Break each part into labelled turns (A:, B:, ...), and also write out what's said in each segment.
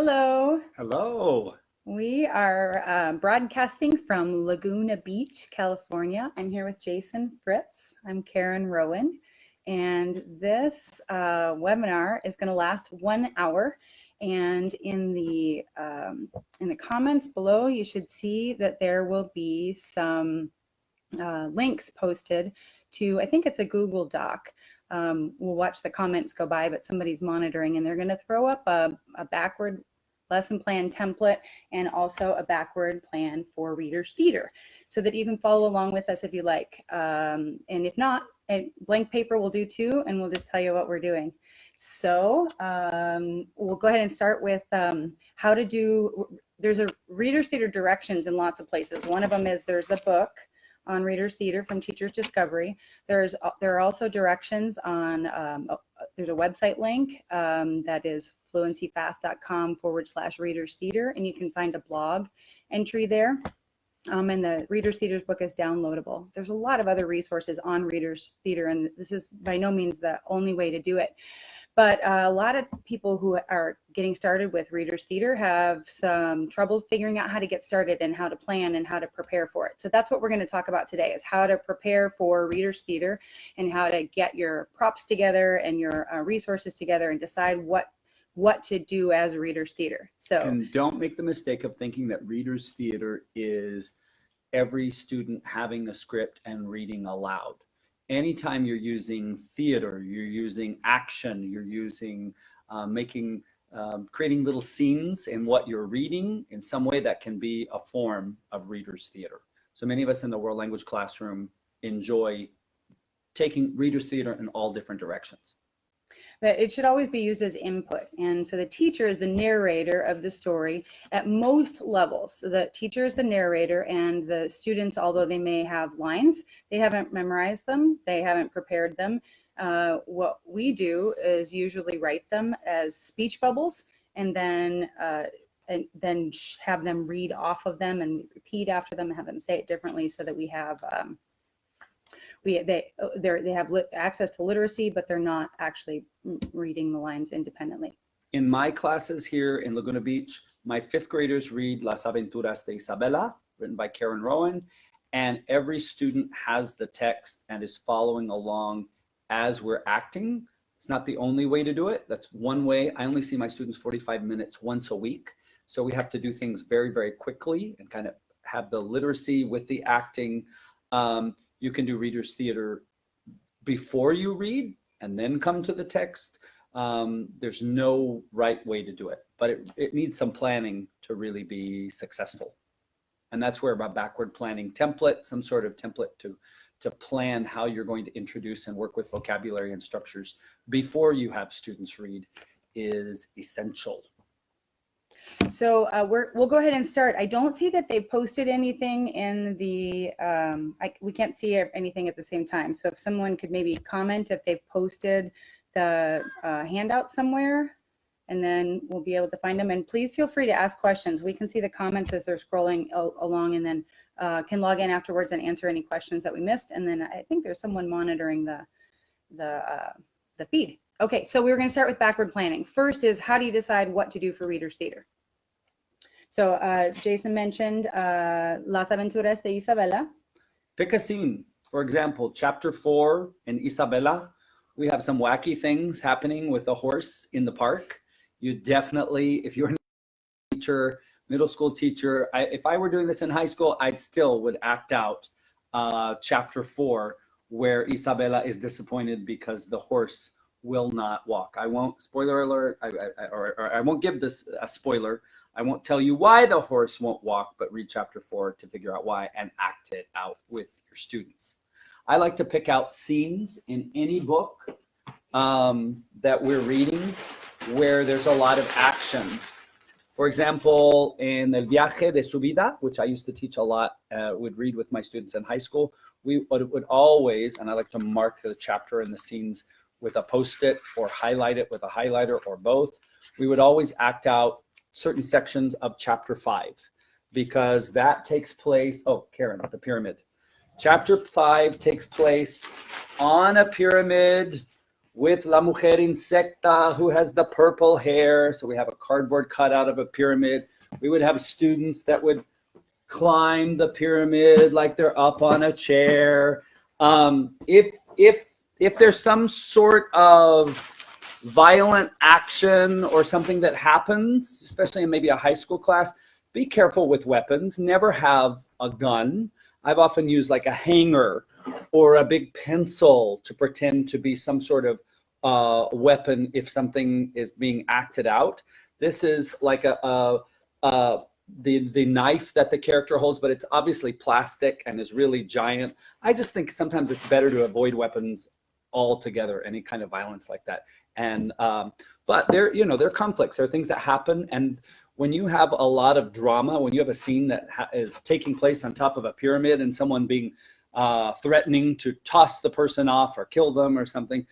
A: Hello.
B: Hello.
A: We are broadcasting from Laguna Beach, California. I'm here with Jason Fritze. I'm Karen Rowan. And this webinar is going to last 1 hour. And in the comments below, you should see that there will be some links posted to, I think it's a Google Doc. We'll watch the comments go by, but somebody's monitoring, and they're going to throw up a backward lesson plan template and also a backward plan for Reader's Theater so that you can follow along with us if you like. And if not, a blank paper will do too, and we'll just tell you what we're doing. So we'll go ahead and start with how to do, there's a Reader's Theater directions in lots of places. One of them is there's the book on Reader's Theater from Teacher's Discovery. There are also directions on, there's a website link that is fluencyfast.com/Reader's Theater, and you can find a blog entry there. And the Reader's Theater's book is downloadable. There's a lot of other resources on Reader's Theater, and this is by no means the only way to do it. But a lot of people who are getting started with Reader's Theater have some trouble figuring out how to get started and how to plan and how to prepare for it. So that's what we're going to talk about today, is how to prepare for Reader's Theater and how to get your props together and your resources together and decide what to do as Reader's Theater. So,
B: and don't make the mistake of thinking that Reader's Theater is every student having a script and reading aloud. Anytime you're using theater, you're using action, you're using creating little scenes in what you're reading in some way, that can be a form of Reader's Theater. So many of us in the world language classroom enjoy taking Reader's Theater in all different directions.
A: But it should always be used as input. And so the teacher is the narrator of the story at most levels. So the teacher is the narrator, and the students, although they may have lines, they haven't memorized them, they haven't prepared them. What we do is usually write them as speech bubbles, and then have them read off of them and repeat after them and have them say it differently, so that we have they have access to literacy, but they're not actually reading the lines independently.
B: In my classes here in Laguna Beach, my 5th graders read Las Aventuras de Isabela, written by Karen Rowan, and every student has the text and is following along as we're acting. It's not the only way to do it. That's one way. I only see my students 45 minutes once a week, so we have to do things very, very quickly and kind of have the literacy with the acting. You can do Reader's Theater before you read and then come to the text. There's no right way to do it, but it needs some planning to really be successful. And that's where a backward planning template, some sort of template to plan how you're going to introduce and work with vocabulary and structures before you have students read, is essential.
A: So we'll go ahead and start. I don't see that they posted anything in the, we can't see anything at the same time. So if someone could maybe comment if they've posted the handout somewhere, and then we'll be able to find them. And please feel free to ask questions. We can see the comments as they're scrolling along, and then can log in afterwards and answer any questions that we missed. And then I think there's someone monitoring the feed. Okay, so we're going to start with backward planning. First is, how do you decide what to do for Reader's Theater? So Jason mentioned Las Aventuras de Isabela.
B: Pick a scene. For example, chapter 4 in Isabela, we have some wacky things happening with a horse in the park. You definitely, if you're a teacher, middle school teacher, if I were doing this in high school, I still would act out chapter 4, where Isabela is disappointed because the horse will not walk. I won't, spoiler alert, I won't give this a spoiler. I won't tell you why the horse won't walk, but read chapter 4 to figure out why and act it out with your students. I like to pick out scenes in any book that we're reading where there's a lot of action. For example, in El Viaje de Su Vida, which I used to teach a lot, would read with my students in high school, we would always, and I like to mark the chapter and the scenes with a Post-it or highlight it with a highlighter or both. We would always act out certain sections of chapter 5, because that takes place, oh, Karen, the pyramid. Chapter 5 takes place on a pyramid with La Mujer Insecta, who has the purple hair. So we have a cardboard cutout of a pyramid. We would have students that would climb the pyramid like they're up on a chair. If there's some sort of violent action or something that happens, especially in maybe a high school class, be careful with weapons. Never have a gun. I've often used like a hanger or a big pencil to pretend to be some sort of weapon if something is being acted out. This is like the knife that the character holds, but it's obviously plastic and is really giant. I just think sometimes it's better to avoid weapons altogether, any kind of violence like that. And but there are conflicts, there are things that happen, and when you have a lot of drama, when you have a scene that is taking place on top of a pyramid and someone being threatening to toss the person off or kill them or something,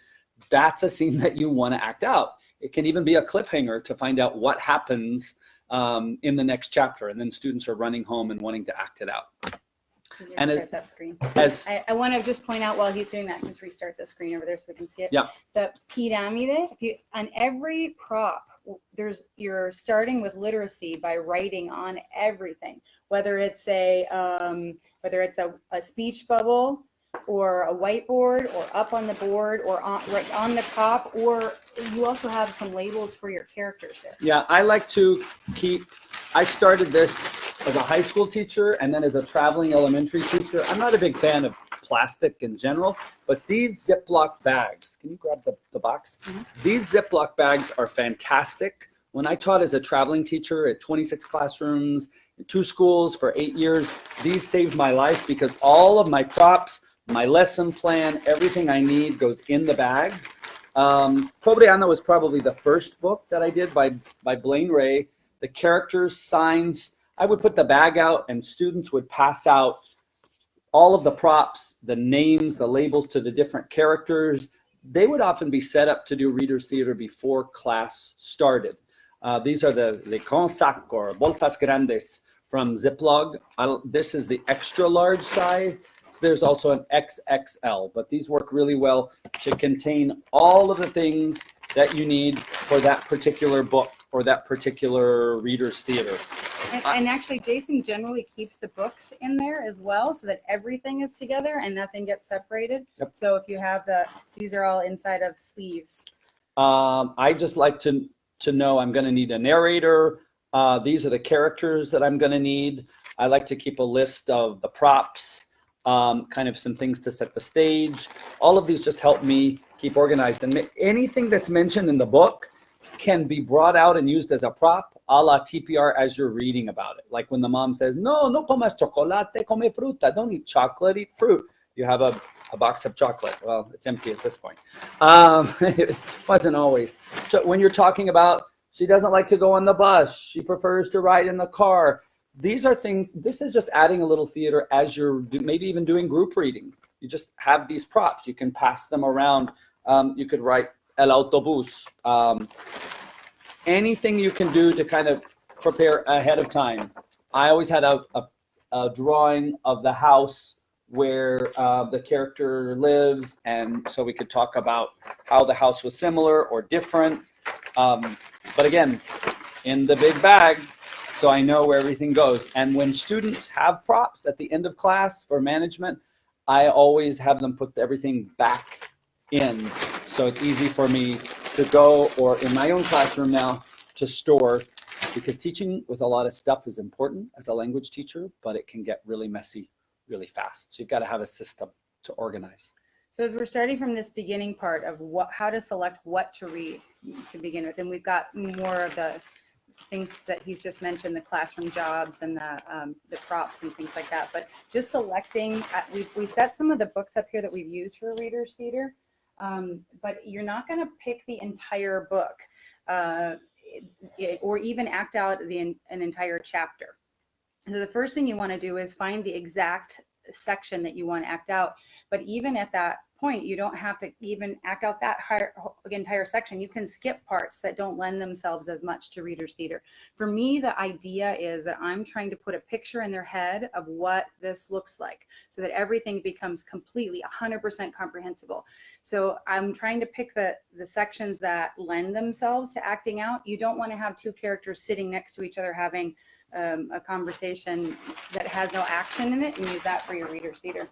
B: that's a scene that you want to act out. It can even be a cliffhanger to find out what happens in the next chapter, and then students are running home and wanting to act it out.
A: And restart that screen. I want to just point out while he's doing that, just restart the screen over there so we can see it.
B: Yeah.
A: The pyramide, on every prop, you're starting with literacy by writing on everything, whether it's a speech bubble or a whiteboard or up on the board or right on the top, or you also have some labels for your characters there.
B: Yeah, I like to I started this as a high school teacher and then as a traveling elementary teacher. I'm not a big fan of plastic in general, but these Ziploc bags, can you grab the box? Mm-hmm. These Ziploc bags are fantastic. When I taught as a traveling teacher at 26 classrooms, in 2 schools for 8 years, these saved my life because all of my props, my lesson plan, everything I need goes in the bag. Pobreana was probably the first book that I did by Blaine Ray. The characters, signs, I would put the bag out and students would pass out all of the props, the names, the labels to the different characters. They would often be set up to do readers theater before class started. These are the grands sacs or bolsas grandes from Ziploc. This is the extra large size. So there's also an XXL, but these work really well to contain all of the things that you need for that particular book or that particular reader's theater.
A: And actually, Jason generally keeps the books in there as well so that everything is together and nothing gets separated. Yep. So if you have these are all inside of sleeves.
B: I just like to know I'm going to need a narrator. These are the characters that I'm going to need. I like to keep a list of the props, kind of some things to set the stage. All of these just help me keep organized. And anything that's mentioned in the book can be brought out and used as a prop, a la TPR, as you're reading about it. Like when the mom says, no comas chocolate, come fruta. Don't eat chocolate, eat fruit. You have a box of chocolate. Well, it's empty at this point. It wasn't always. So when you're talking about she doesn't like to go on the bus, she prefers to ride in the car. These are things, this is just adding a little theater as you're maybe even doing group reading. You just have these props. You can pass them around. You could write el autobús. Anything you can do to kind of prepare ahead of time. I always had a drawing of the house where the character lives, and so we could talk about how the house was similar or different. But again, in the big bag, so I know where everything goes. And when students have props at the end of class for management, I always have them put everything back in. So it's easy for me to go, or in my own classroom now, to store, because teaching with a lot of stuff is important as a language teacher, but it can get really messy really fast. So you've got to have a system to organize.
A: So as we're starting from this beginning part of how to select what to read to begin with, and we've got more of the things that he's just mentioned, the classroom jobs and the props and things like that, but just selecting, we set some of the books up here that we've used for readers theater, but you're not going to pick the entire book or even act out an entire chapter. So the first thing you want to do is find the exact section that you want to act out. But even at that point, you don't have to even act out that entire section. You can skip parts that don't lend themselves as much to readers' theater. For me, the idea is that I'm trying to put a picture in their head of what this looks like so that everything becomes completely 100% comprehensible. So I'm trying to pick the sections that lend themselves to acting out. You don't want to have two characters sitting next to each other having a conversation that has no action in it and use that for your readers' theater.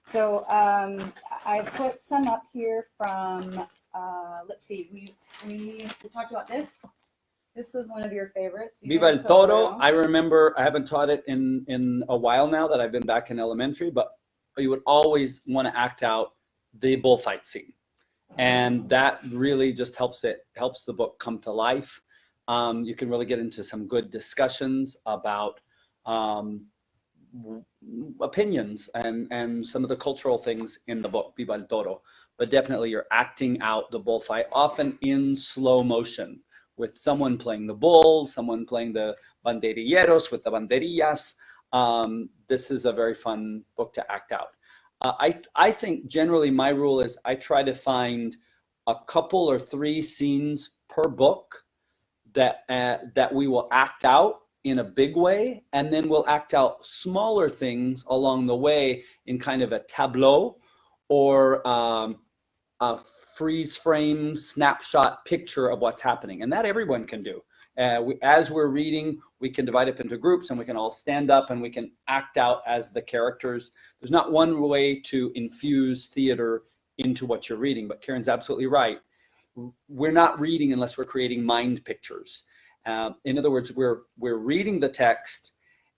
A: So I put some up here from, let's see, we talked about this. This was one of your favorites.
B: Viva el Toro. I remember, I haven't taught it in a while now that I've been back in elementary, but you would always want to act out the bullfight scene. And that really just helps the book come to life. You can really get into some good discussions about opinions and some of the cultural things in the book, Viva el Toro. But definitely you're acting out the bullfight, often in slow motion, with someone playing the bull, someone playing the banderilleros with the banderillas. This is a very fun book to act out. I think generally my rule is I try to find a couple or three scenes per book that we will act out in a big way, and then we'll act out smaller things along the way in kind of a tableau or a freeze frame snapshot picture of what's happening. And that everyone can do. As we're reading, we can divide up into groups and we can all stand up and we can act out as the characters. There's not one way to infuse theater into what you're reading, but Karen's absolutely right. We're not reading unless we're creating mind pictures. In other words, we're reading the text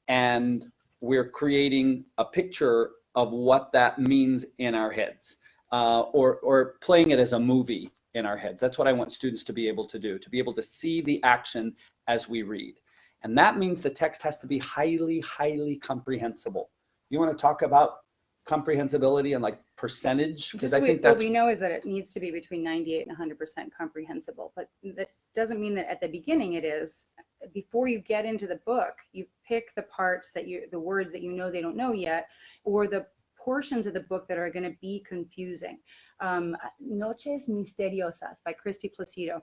B: and we're creating a picture of what that means in our heads, or playing it as a movie in our heads. That's what I want students to be able to do, to be able to see the action as we read. And that means the text has to be highly, highly comprehensible. You want to talk about comprehensibility and like percentage? Because I think that's
A: what we know is that it needs to be between 98 and 100% comprehensible, but that doesn't mean that at the beginning it is. Before you get into the book, you pick the parts the words that you know they don't know yet, or the portions of the book that are going to be confusing. Noches Misteriosas by Christy Placido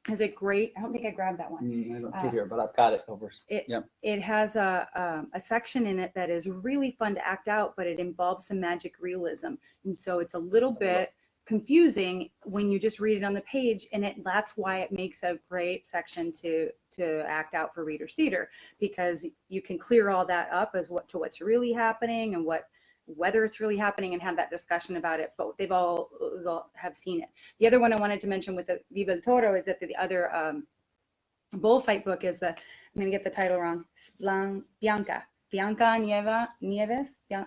A: is a great, I don't think I grabbed that one.
B: I don't see here, but I've got it over.
A: It has a section in it that is really fun to act out, but it involves some magic realism. And so it's a little bit confusing when you just read it on the page, and that's why it makes a great section to act out for readers' theater, because you can clear all that up as to what's really happening and whether it's really happening, and have that discussion about it, but they've all have seen it. The other one I wanted to mention with the Viva el Toro is that the other bullfight book is I'm going to get the title wrong, Bianca Nieves y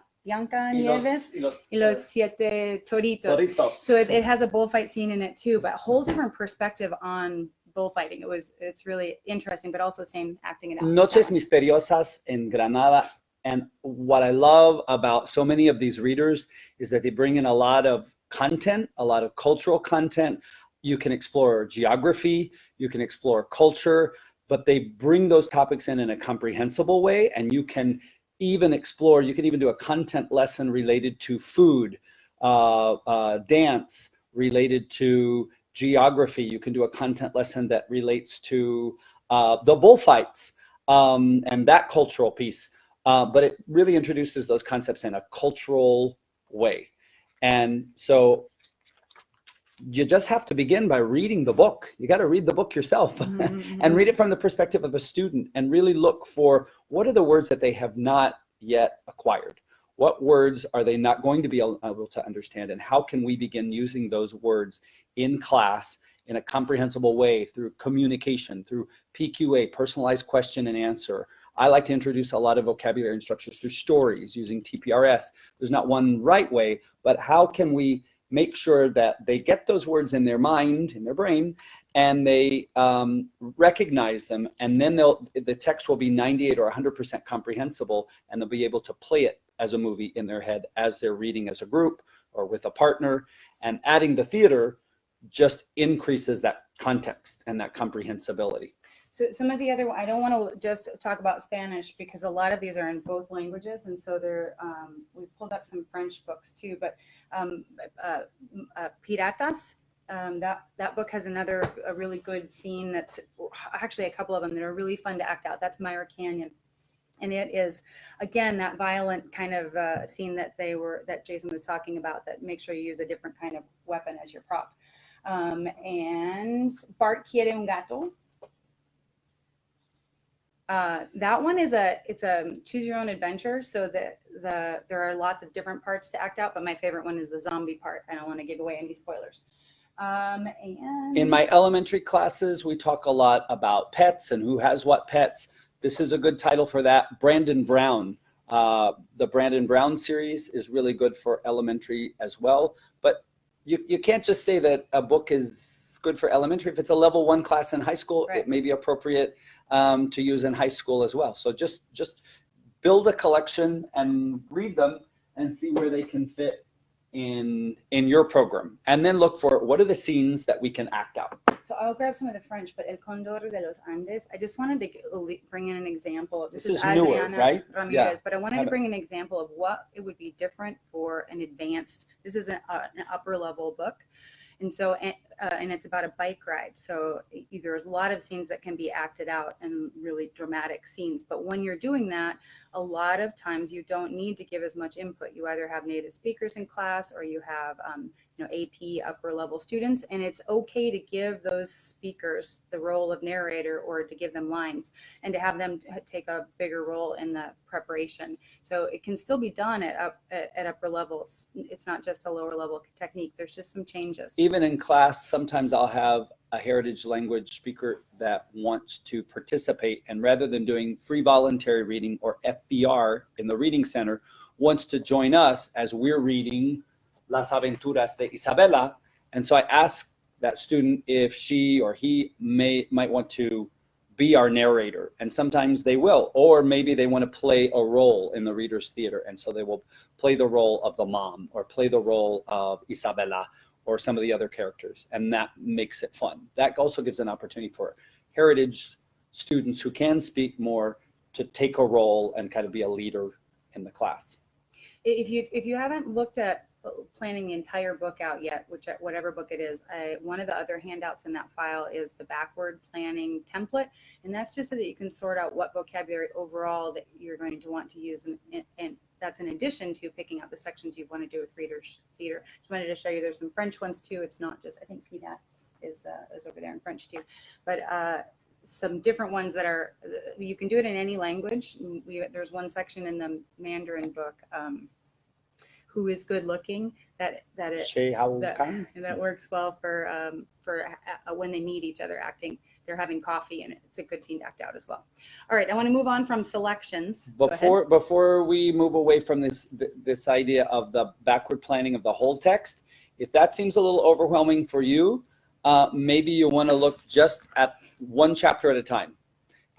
A: los siete toritos. So it has a bullfight scene in it too, but a whole different perspective on bullfighting. It's really interesting, but also same acting it out.
B: Noches Misteriosas en Granada. And what I love about so many of these readers is that they bring in a lot of content, a lot of cultural content. You can explore geography, you can explore culture, but they bring those topics in a comprehensible way. And you can even do a content lesson related to food, dance, related to geography. You can do a content lesson that relates to the bullfights and that cultural piece. But it really introduces those concepts in a cultural way. And so you just have to begin by reading the book. You got to read the book yourself and read it from the perspective of a student, and really look for what are the words that they have not yet acquired. What words are they not going to be able to understand, and how can we begin using those words in class in a comprehensible way through communication, through PQA, personalized question and answer. I like to introduce a lot of vocabulary instructions through stories using TPRS. There's not one right way, but how can we make sure that they get those words in their mind, in their brain, and they recognize them, and then the text will be 98 or 100% comprehensible, and they'll be able to play it as a movie in their head as they're reading as a group or with a partner. And adding the theater just increases that context and that comprehensibility.
A: So some of the other, I don't want to just talk about Spanish because a lot of these are in both languages, and so they're we pulled up some French books too. But Piratas, that book has a really good scene that's actually a couple of them that are really fun to act out. That's Myra Canyon. And it is, again, that violent kind of scene that Jason was talking about, that make sure you use a different kind of weapon as your prop. And Bart quiere un gato. That one is it's a choose your own adventure. So there are lots of different parts to act out, but my favorite one is the zombie part. I don't want to give away any spoilers. And
B: in my elementary classes, we talk a lot about pets and who has what pets. This is a good title for that. Brandon Brown. The Brandon Brown series is really good for elementary as well. But you can't just say that a book is good for elementary. If it's a level 1 class in high school, right, it may be appropriate to use in high school as well. So just build a collection and read them and see where they can fit in your program. And then look for what are the scenes that we can act out.
A: So I'll grab some of the French, but El Condor de los Andes, I just wanted to bring in an example. This is
B: newer, right?
A: Ramirez, yeah. But I wanted to bring an example of what it would be different for an advanced, this is an upper level book. And so, and it's about a bike ride. So there's a lot of scenes that can be acted out and really dramatic scenes. But when you're doing that, a lot of times you don't need to give as much input. You either have native speakers in class or you have AP upper level students, and it's okay to give those speakers the role of narrator or to give them lines and to have them take a bigger role in the preparation. So it can still be done at upper levels. It's not just a lower level technique. There's just some changes.
B: Even in class, sometimes I'll have a heritage language speaker that wants to participate, and rather than doing free voluntary reading or FVR in the reading center, wants to join us as we're reading Las Aventuras de Isabela. And so I ask that student if she or he might want to be our narrator, and sometimes they will, or maybe they want to play a role in the Reader's Theater, and so they will play the role of the mom or play the role of Isabela or some of the other characters, and that makes it fun. That also gives an opportunity for heritage students who can speak more to take a role and kind of be a leader in the class.
A: If you haven't looked at planning the entire book out yet, whatever book it is, one of the other handouts in that file is the backward planning template, and that's just so that you can sort out what vocabulary overall that you're going to want to use, and that's in addition to picking out the sections you want to do with Reader's Theater. Just wanted to show you there's some French ones too. It's not just, I think PDAX is over there in French too, but some different ones that are, you can do it in any language. There's one section in the Mandarin book, who is good looking, that works well for when they meet each other acting. They're having coffee, and it's a good scene to act out as well. All right, I want to move on from selections.
B: Before we move away from this idea of the backward planning of the whole text, if that seems a little overwhelming for you, maybe you want to look just at one chapter at a time.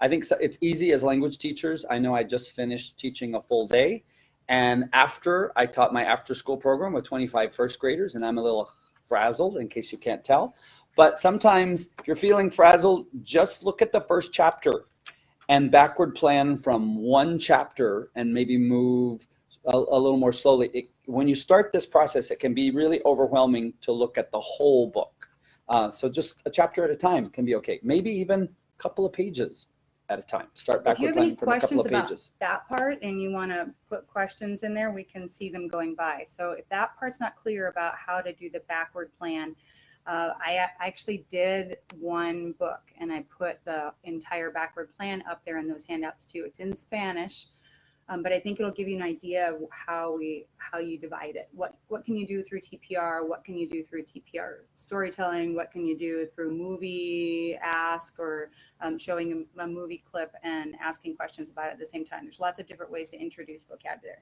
B: I think it's easy as language teachers. I know I just finished teaching a full day, and after I taught my after school program with 25 first graders, and I'm a little frazzled in case you can't tell. But sometimes if you're feeling frazzled, just look at the first chapter and backward plan from one chapter and maybe move a little more slowly. When you start this process, it can be really overwhelming to look at the whole book. So just a chapter at a time can be okay. Maybe even a couple of pages at a time. Start backward planning from a couple of pages.
A: If you have any questions about that part and you want to put questions in there, we can see them going by. So if that part's not clear about how to do the backward plan, I actually did one book and I put the entire backward plan up there in those handouts too. It's in Spanish, but I think it'll give you an idea of how you divide it. What can you do through TPR? What can you do through TPR storytelling? What can you do through movie ask or showing a movie clip and asking questions about it at the same time? There's lots of different ways to introduce vocabulary.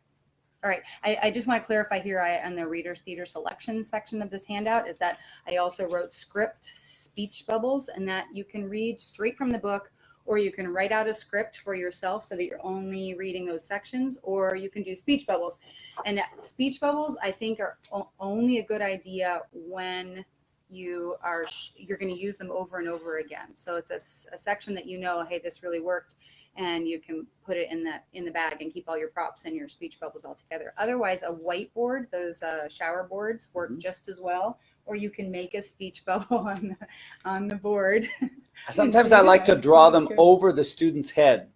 A: All right, I just want to clarify here on the Reader's Theater selections section of this handout is that I also wrote script speech bubbles, and that you can read straight from the book, or you can write out a script for yourself so that you're only reading those sections, or you can do speech bubbles. And speech bubbles, I think, are only a good idea when you're going to use them over and over again. So it's a section that hey, this really worked, and you can put it in the bag and keep all your props and your speech bubbles all together. Otherwise, a whiteboard, those shower boards, work just as well. Or you can make a speech bubble on the board.
B: Sometimes I like to draw them over the student's head.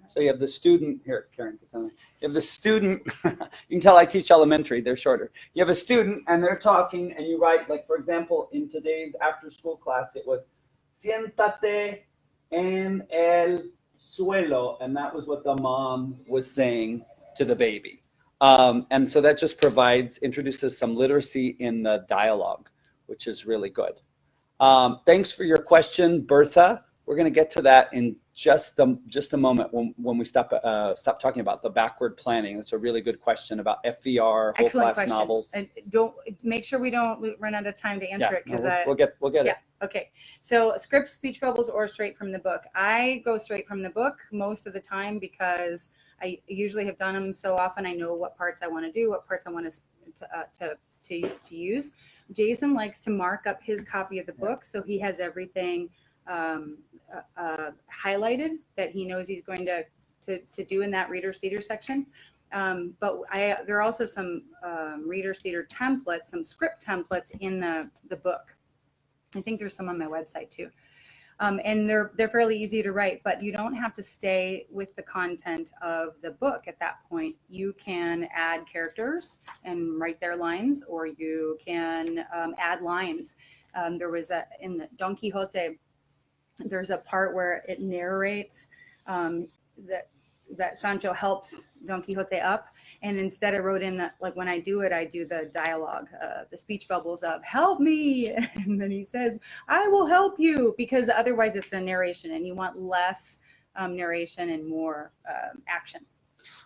B: So you have the student here, Karen. You have the student. You can tell I teach elementary. They're shorter. You have a student, and they're talking, and you write, like, for example, in today's after-school class, it was siéntate en el suelo, and that was what the mom was saying to the baby. And so that just introduces some literacy in the dialogue, which is really good. Thanks for your question, Bertha. We're going to get to that in just a moment when we stop talking about the backward planning. That's a really good question about FVR, whole
A: Excellent
B: class
A: question.
B: novels.
A: And don't make sure we don't run out of time to answer it, because
B: we'll get it.
A: Okay. So scripts, speech bubbles, or straight from the book. I go straight from the book most of the time because I usually have done them so often. I know what parts I want to do, what parts I want to use. Jason likes to mark up his copy of the book, so he has everything highlighted that he knows he's going to do in that Reader's Theater section. But there are also some Reader's Theater templates, some script templates in the book. I think there's some on my website too. And they're fairly easy to write, but you don't have to stay with the content of the book at that point. You can add characters and write their lines, or you can add lines. There was in the Don Quixote, there's a part where it narrates that Sancho helps Don Quixote up, and instead I wrote in that, like, when I do it, I do the dialogue, the speech bubbles of "help me," and then he says, "I will help you," because otherwise it's a narration, and you want less narration and more action.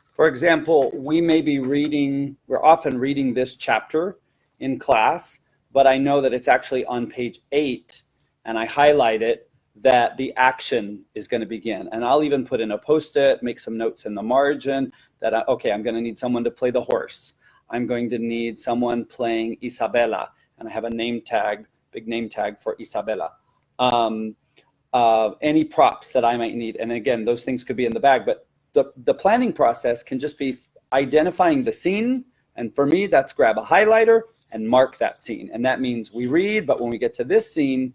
B: For example, we're often reading this chapter in class, but I know that it's actually on page 8, and I highlight it, that the action is going to begin. And I'll even put in a Post-it, make some notes in the margin that, I'm going to need someone to play the horse. I'm going to need someone playing Isabella. And I have a name tag, big name tag for Isabella. Any props that I might need. And again, those things could be in the bag, but the planning process can just be identifying the scene. And for me, that's grab a highlighter and mark that scene. And that means we read, but when we get to this scene,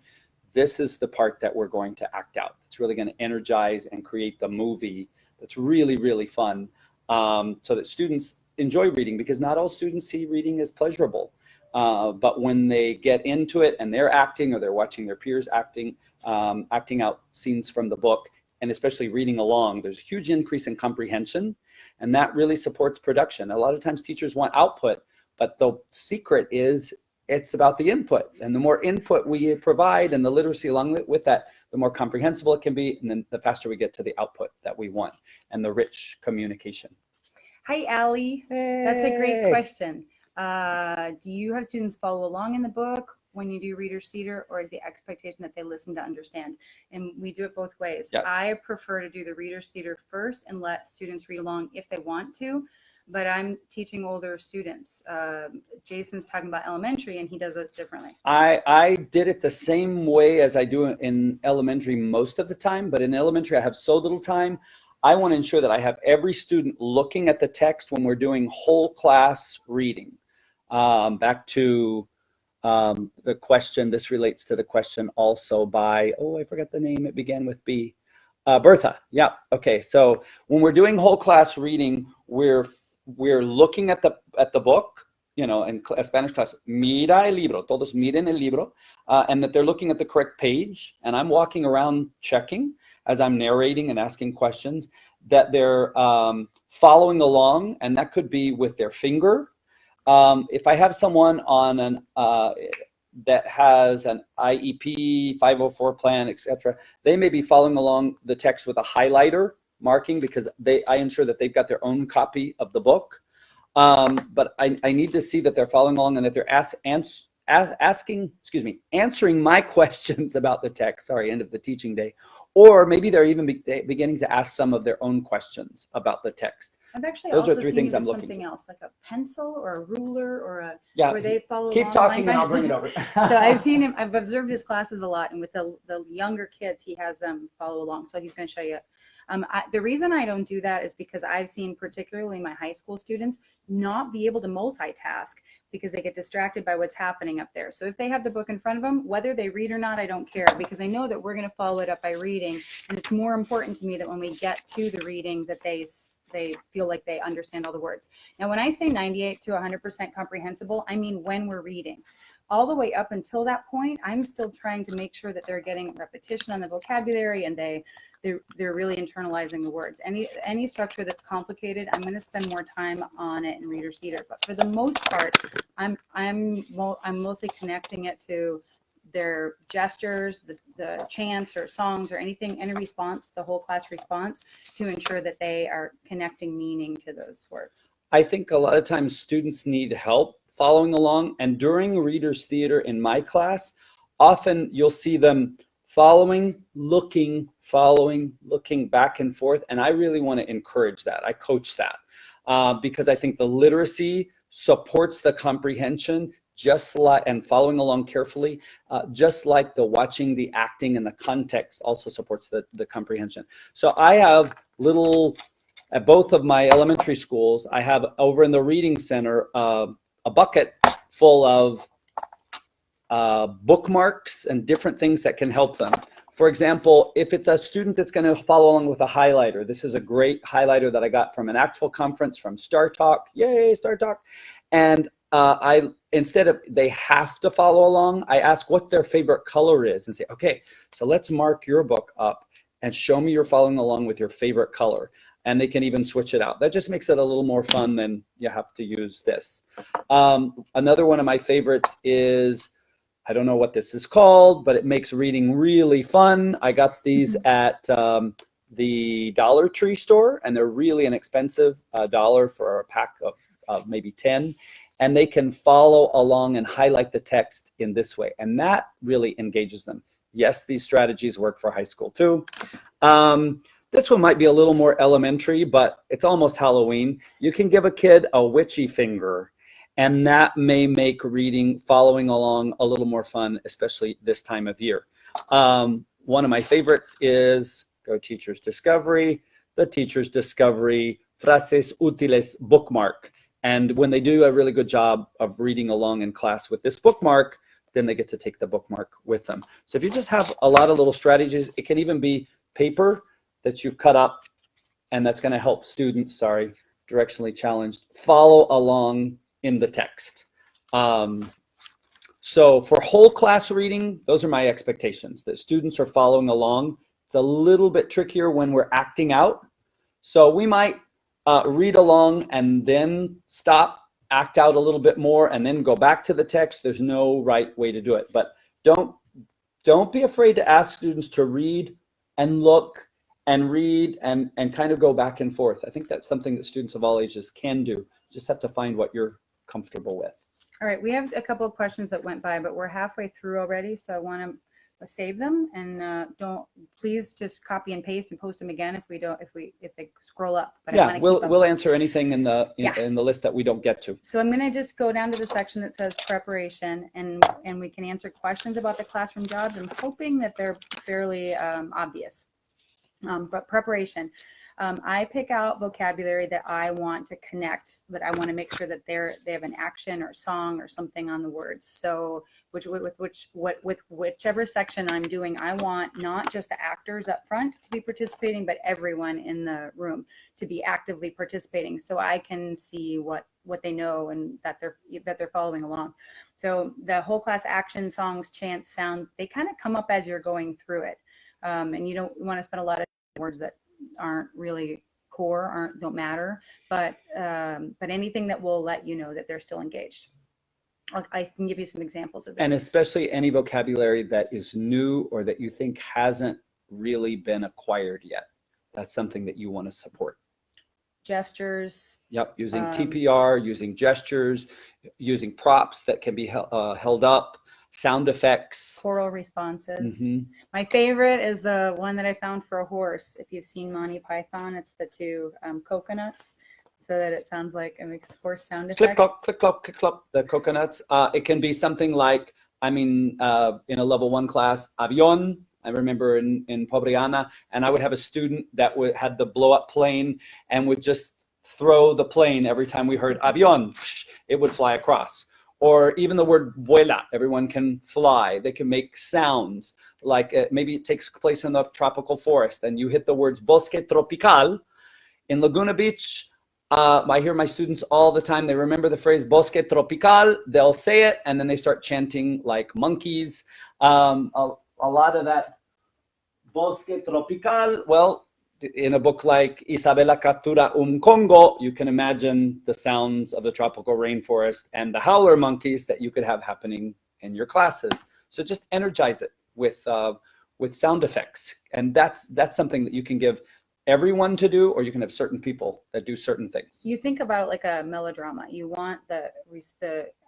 B: this is the part that we're going to act out. It's really going to energize and create the movie that's really, really fun, so that students enjoy reading, because not all students see reading as pleasurable. But when they get into it and they're acting, or they're watching their peers acting out scenes from the book, and especially reading along, there's a huge increase in comprehension, and that really supports production. A lot of times teachers want output, but the secret is it's about the input, and the more input we provide and the literacy along with that, the more comprehensible it can be, and then the faster we get to the output that we want and the rich communication.
A: Hi, Allie.
B: Hey.
A: That's a great question. Do you have students follow along in the book when you do Reader's Theater, or is the expectation that they listen to understand? And we do it both ways.
B: Yes.
A: I prefer to do the Reader's Theater first and let students read along if they want to. But I'm teaching older students. Jason's talking about elementary, and he does it differently.
B: I did it the same way as I do in elementary most of the time, but in elementary I have so little time. I want to ensure that I have every student looking at the text when we're doing whole class reading. Back to the question, this relates to the question also by, I forgot the name, it began with B. Bertha, yeah, okay. So when we're doing whole class reading, we're looking at the book, in Spanish class, mira el libro, todos miren el libro, and that they're looking at the correct page, and I'm walking around checking as I'm narrating and asking questions, that they're following along, and that could be with their finger. If I have someone on that has an IEP, 504 plan, etc., they may be following along the text with a highlighter marking, because I ensure that they've got their own copy of the book. But I need to see that they're following along and that they're answering my questions about the text. Sorry, end of the teaching day. Or maybe they're even beginning to ask some of their own questions about the text.
A: I've actually
B: Those are
A: also
B: three
A: seen
B: things
A: it
B: I'm
A: with
B: looking
A: something
B: for.
A: else, like a pencil or a ruler or a,
B: Yeah,
A: where they follow
B: keep
A: along
B: talking
A: line
B: and
A: by-
B: I'll bring it over.
A: So I've seen him, I've observed his classes a lot, and with the younger kids, he has them follow along. So he's going to show you. The reason I don't do that is because I've seen particularly my high school students not be able to multitask because they get distracted by what's happening up there. So if they have the book in front of them, whether they read or not, I don't care, because I know that we're going to follow it up by reading. And it's more important to me that when we get to the reading that they feel like they understand all the words. Now, when I say 98 to 100% comprehensible, I mean when we're reading. All the way up until that point, I'm still trying to make sure that they're getting repetition on the vocabulary and they're really internalizing the words. Any structure that's complicated, I'm going to spend more time on it in Reader's Theater. But for the most part, I'm mostly connecting it to their gestures, the chants or songs or anything, any response, the whole class response, to ensure that they are connecting meaning to those words.
B: I think a lot of times students need help following along, and during Reader's Theater in my class, often you'll see them following, looking back and forth, and I really want to encourage that. I coach that because I think the literacy supports the comprehension, just like, and following along carefully, just like the watching, the acting, and the context also supports the comprehension. So I have little, at both of my elementary schools, I have over in the reading center a bucket full of bookmarks and different things that can help them. For example, if it's a student that's going to follow along with a highlighter, this is a great highlighter that I got from an ACTFL conference from Star Talk. Yay, Star Talk. And instead of they have to follow along, I ask what their favorite color is and say, okay, so let's mark your book up and show me you're following along with your favorite color. And they can even switch it out. That just makes it a little more fun than you have to use this. Another one of my favorites is, I don't know what this is called, but it makes reading really fun. I got these at the Dollar Tree store, and they're really inexpensive, $1 for a pack of maybe 10. And they can follow along and highlight the text in this way. And that really engages them. Yes, these strategies work for high school too. This one might be a little more elementary, but it's almost Halloween. You can give a kid a witchy finger, and that may make reading, following along, a little more fun, especially this time of year. One of my favorites is Go Teacher's Discovery, the Teacher's Discovery Frases Útiles bookmark. And when they do a really good job of reading along in class with this bookmark, then they get to take the bookmark with them. So if you just have a lot of little strategies, it can even be paper that you've cut up, and that's going to help students, directionally challenged, follow along in the text. So for whole class reading, those are my expectations, that students are following along. It's a little bit trickier when we're acting out. So we might read along and then stop, act out a little bit more, and then go back to the text. There's no right way to do it. But don't be afraid to ask students to read and look and read and kind of go back and forth. I think that's something that students of all ages can do. Just have to find what you're comfortable with.
A: All right, we have a couple of questions that went by, but we're halfway through already, so I want to save them, and please just copy and paste and post them again if they scroll up. But
B: yeah, we'll answer anything in the list that we don't get to.
A: So I'm going to just go down to the section that says preparation, and we can answer questions about the classroom jobs. I'm hoping that they're fairly obvious. But preparation, I pick out vocabulary that I want to connect, that I want to make sure that they have an action or song or something on the words. So with whichever section I'm doing, I want not just the actors up front to be participating, but everyone in the room to be actively participating, so I can see what they know and that they're following along. So the whole class action, songs, chants, sound, they kind of come up as you're going through it. And you don't want to spend a lot of words that aren't really core, don't matter, but anything that will let you know that they're still engaged. I can give you some examples of this.
B: And especially any vocabulary that is new or that you think hasn't really been acquired yet. That's something that you want to support.
A: Gestures.
B: Yep, using TPR, using gestures, using props that can be held up, sound effects.
A: Choral responses. Mm-hmm. My favorite is the one that I found for a horse. If you've seen Monty Python, it's the two coconuts. so that it sounds like it makes horse sound effects?
B: Click clop, click clop, click clop. The coconuts. It can be something like, in a level 1 class, avión. I remember in Pobriana, and I would have a student that had the blow up plane and would just throw the plane every time we heard avión. It would fly across. Or even the word vuela. Everyone can fly. They can make sounds. Like maybe it takes place in the tropical forest, and you hit the words bosque tropical. In Laguna Beach, I hear my students all the time. They remember the phrase bosque tropical. They'll say it, and then they start chanting like monkeys. A lot of that bosque tropical. Well, in a book like Isabella Captura Congo, you can imagine the sounds of the tropical rainforest and the howler monkeys that you could have happening in your classes. So just energize it with sound effects, and that's something that you can give everyone to do, or you can have certain people that do certain things.
A: You think about like a melodrama. You want the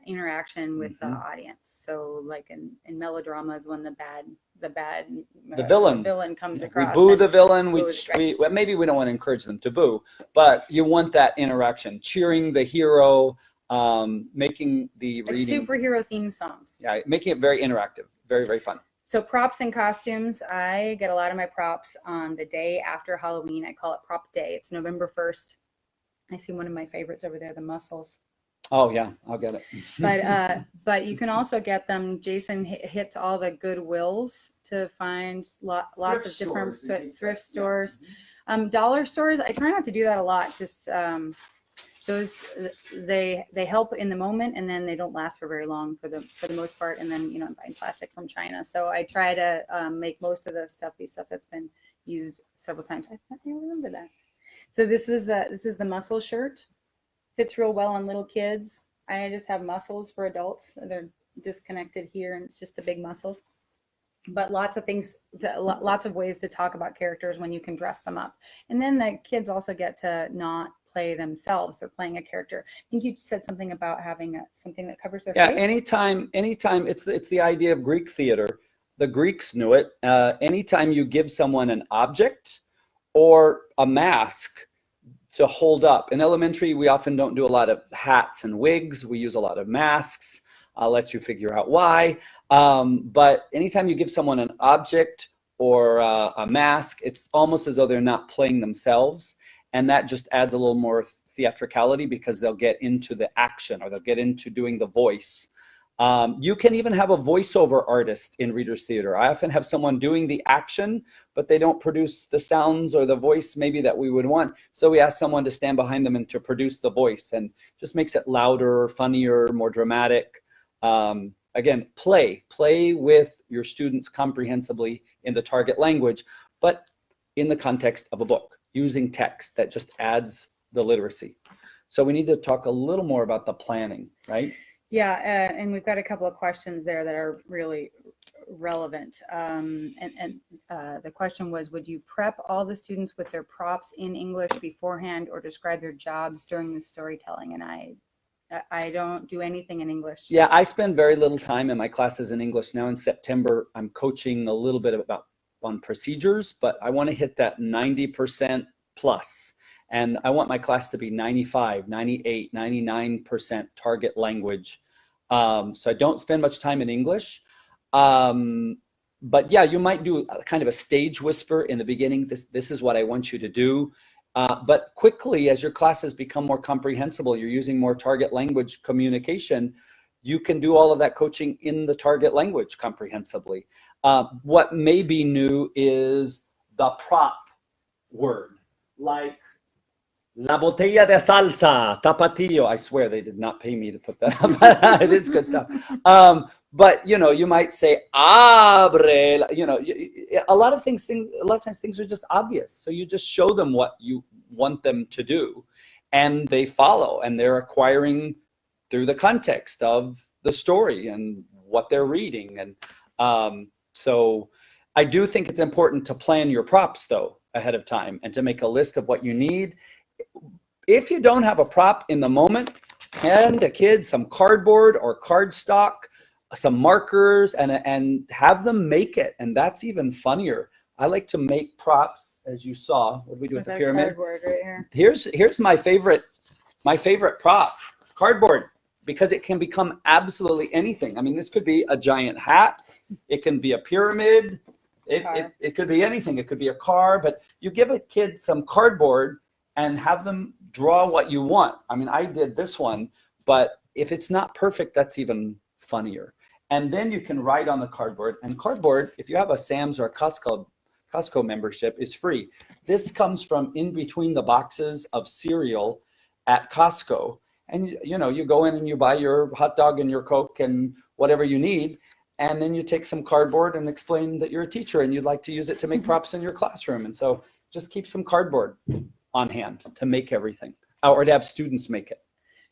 A: interaction with the audience. So like in melodramas, when the villain comes across,
B: we boo the villain. Maybe we don't want to encourage them to boo, but you want that interaction, cheering the hero, making the
A: like
B: reading
A: superhero theme songs.
B: Yeah, making it very interactive, very, very fun.
A: So props and costumes, I get a lot of my props on the day after Halloween. I call it prop day. It's November 1st. I see one of my favorites over there, the mussels.
B: Oh yeah, I'll get it.
A: But you can also get them. Jason hits all the Goodwills to find lots of different thrift stores.
B: Yeah.
A: Dollar stores, I try not to do that a lot. Just those they help in the moment, and then they don't last for very long for the most part. And then I'm buying plastic from China, so I try to make most of the stuff that's been used several times. I remember that. So this is the muscle shirt. Fits real well on little kids. I just have muscles for adults. They're disconnected here, and it's just the big muscles. But lots of things, lots of ways to talk about characters when you can dress them up. And then the kids also get to not play themselves. They're playing a character. I think you said something about having something that covers their face.
B: Yeah, anytime it's the idea of Greek theater. The Greeks knew it. Anytime you give someone an object or a mask to hold up. In elementary, we often don't do a lot of hats and wigs. We use a lot of masks. I'll let you figure out why. But anytime you give someone an object or a mask, it's almost as though they're not playing themselves. And that just adds a little more theatricality because they'll get into the action, or they'll get into doing the voice. You can even have a voiceover artist in Reader's Theater. I often have someone doing the action, but they don't produce the sounds or the voice maybe that we would want. So we ask someone to stand behind them and to produce the voice, and just makes it louder, funnier, more dramatic. Again, play with your students comprehensively in the target language, but in the context of a book, using text that just adds the literacy. So we need to talk a little more about the planning, right?
A: Yeah, and we've got a couple of questions there that are really relevant. The question was, would you prep all the students with their props in English beforehand, or describe their jobs during the storytelling? And I don't do anything in English.
B: Yeah, I spend very little time in my classes in English. Now in September, I'm coaching a little bit on procedures, but I want to hit that 90% plus. And I want my class to be 95, 98, 99% target language. So I don't spend much time in English. But yeah, you might do kind of a stage whisper in the beginning. This is what I want you to do. But quickly, as your classes become more comprehensible, you're using more target language communication, you can do all of that coaching in the target language comprehensively. What may be new is the prop word, like La botella de salsa, tapatio. I swear they did not pay me to put that up. It is good stuff. But you might say abre. A lot of times things are just obvious. So you just show them what you want them to do, and they follow, and they're acquiring through the context of the story and what they're reading. And so I do think it's important to plan your props though ahead of time, and to make a list of what you need. If you don't have a prop in the moment, hand a kid some cardboard or cardstock, some markers, and have them make it. And that's even funnier. I like to make props, as you saw. What did we do with the pyramid?
A: Cardboard right here.
B: Here's my favorite My favorite prop, cardboard, because it can become absolutely anything. I mean, this could be a giant hat. It can be a pyramid. It could be anything. It could be a car, but you give a kid some cardboard and have them draw what you want. I mean, I did this one, but if it's not perfect, that's even funnier. And then you can write on the cardboard. And cardboard, if you have a Sam's or a Costco membership, is free. This comes from in between the boxes of cereal at Costco. And you go in and you buy your hot dog and your Coke and whatever you need. And then you take some cardboard and explain that you're a teacher and you'd like to use it to make props in your classroom. And so just keep some cardboard on hand to make everything, or to have students make it.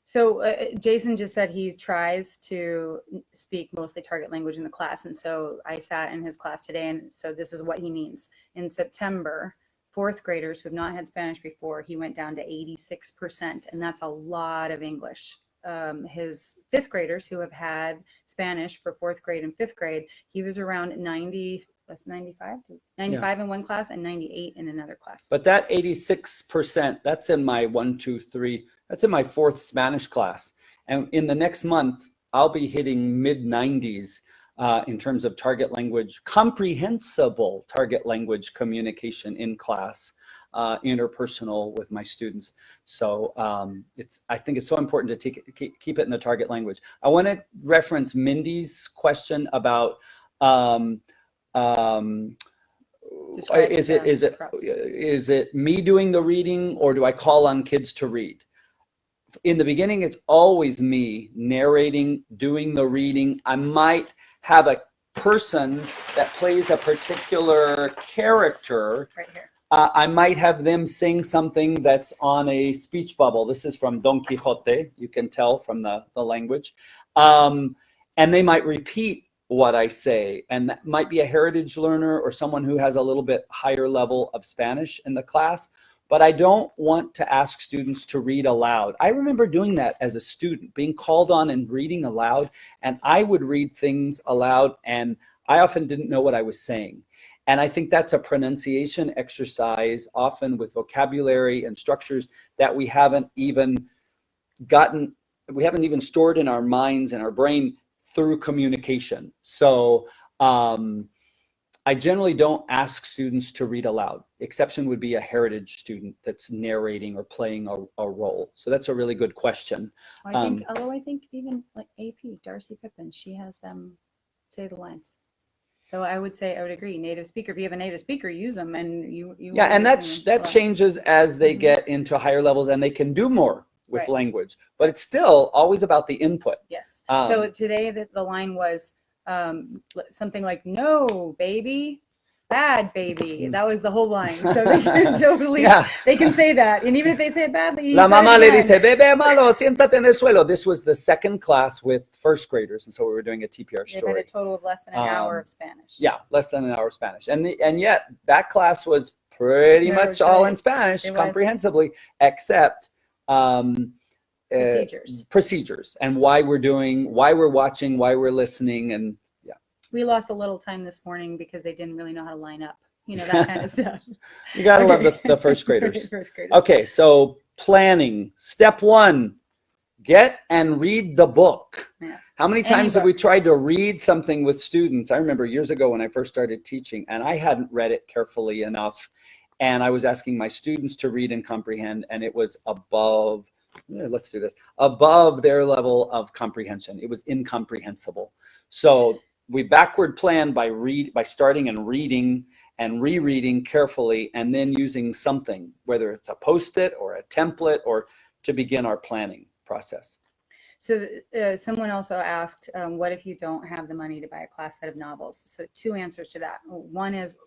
A: So Jason just said he tries to speak mostly target language in the class. And so I sat in his class today, and so this is what he means. In September, fourth graders who have not had Spanish before, he went down to 86%, and that's a lot of English. His fifth graders who have had Spanish for fourth grade and fifth grade, he was around 90, that's 95 in one class and 98 in another class.
B: But that 86%, that's in my 1, 2, 3, that's in my fourth Spanish class. And in the next month, I'll be hitting mid-90s in terms of target language, comprehensible target language communication in class, interpersonal with my students. So I think it's so important to keep it in the target language. I want to reference Mindy's question about is it me doing the reading, or do I call on kids to read? In the beginning, it's always me narrating, doing the reading. I might have a person that plays a particular character.
A: Right here.
B: I might have them sing something that's on a speech bubble. This is from Don Quixote. You can tell from the language. And they might repeat what I say. And that might be a heritage learner or someone who has a little bit higher level of Spanish in the class. But I don't want to ask students to read aloud. I remember doing that as a student, being called on and reading aloud. And I would read things aloud, and I often didn't know what I was saying. And I think that's a pronunciation exercise, often with vocabulary and structures that we haven't even stored in our minds and our brain through communication. So I generally don't ask students to read aloud. Exception would be a heritage student that's narrating or playing a role. So that's a really good question.
A: Although I think even like AP, Darcy Pippin, she has them say the lines. So I would agree. Native speaker. If you have a native speaker, use them, and you.
B: Yeah, and that changes as they get into higher levels, and they can do more with language. But it's still always about the input.
A: Yes. So today the line was something like, "No, baby, bad baby." That was the whole line. So they can totally, they can say that, and even if they say it badly,
B: La mamá le dice, "Bebé malo, siéntate en el suelo." This was the second class with first graders, and so we were doing a TPR story.
A: They've had a total of less than an hour of Spanish.
B: Yeah, less than an hour of Spanish, and yet that class was pretty much all in Spanish, comprehensively, except procedures, and why we're watching, why we're listening, and
A: we lost a little time this morning because they didn't really know how to line up, that kind of stuff.
B: You gotta love the first graders. Okay, so planning. Step 1, get and read the book. Yeah. How many times have we tried to read something with students? I remember years ago when I first started teaching, and I hadn't read it carefully enough, and I was asking my students to read and comprehend, and it was above their level of comprehension. It was incomprehensible. So we backward plan by starting and reading and rereading carefully, and then using something, whether it's a Post-it or a template, or to begin our planning process.
A: So someone also asked, what if you don't have the money to buy a class set of novels? So 2 answers to that. One is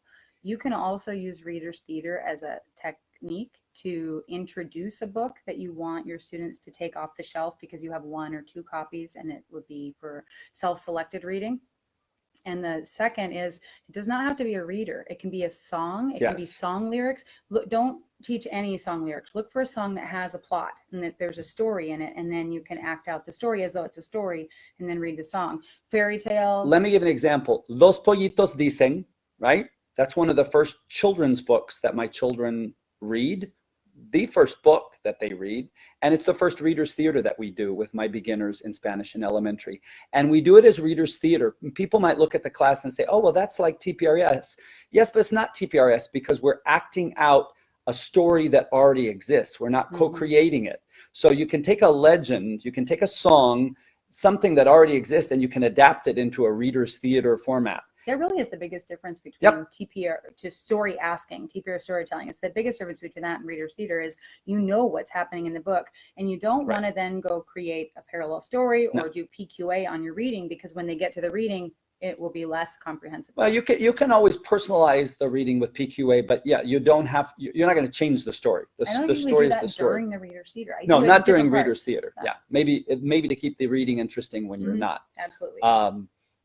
A: you can also use Reader's Theater as a technique to introduce a book that you want your students to take off the shelf because you have 1 or 2 copies, and it would be for self-selected reading. And the second is, it does not have to be a reader. It can be a song. It can be song lyrics. Look, don't teach any song lyrics. Look for a song that has a plot and that there's a story in it, and then you can act out the story as though it's a story, and then read the song. Fairy tales.
B: Let me give an example. Los pollitos dicen, right? That's one of the first children's books that my children read. the first book that they read, and it's the first readers theater that we do with my beginners in Spanish in elementary. And we do it as readers theater. People might look at the class and say, oh, well, that's like TPRS. Yes, but it's not TPRS because we're acting out a story that already exists. We're not co-creating it. So you can take a legend, you can take a song, something that already exists, and you can adapt it into a readers theater format.
A: There really is the biggest difference between TPR to story asking, TPR storytelling. It's the biggest difference between that and readers theater is you know what's happening in the book, and you don't want to then go create a parallel story or do PQA on your reading, because when they get to the reading, it will be less comprehensive.
B: Well, you can always personalize the reading with PQA, but yeah, you don't have, you're not going to change the story. The story is the story.
A: During the readers theater.
B: No, not during readers theater. Yeah, maybe to keep the reading interesting when you're not.
A: Absolutely.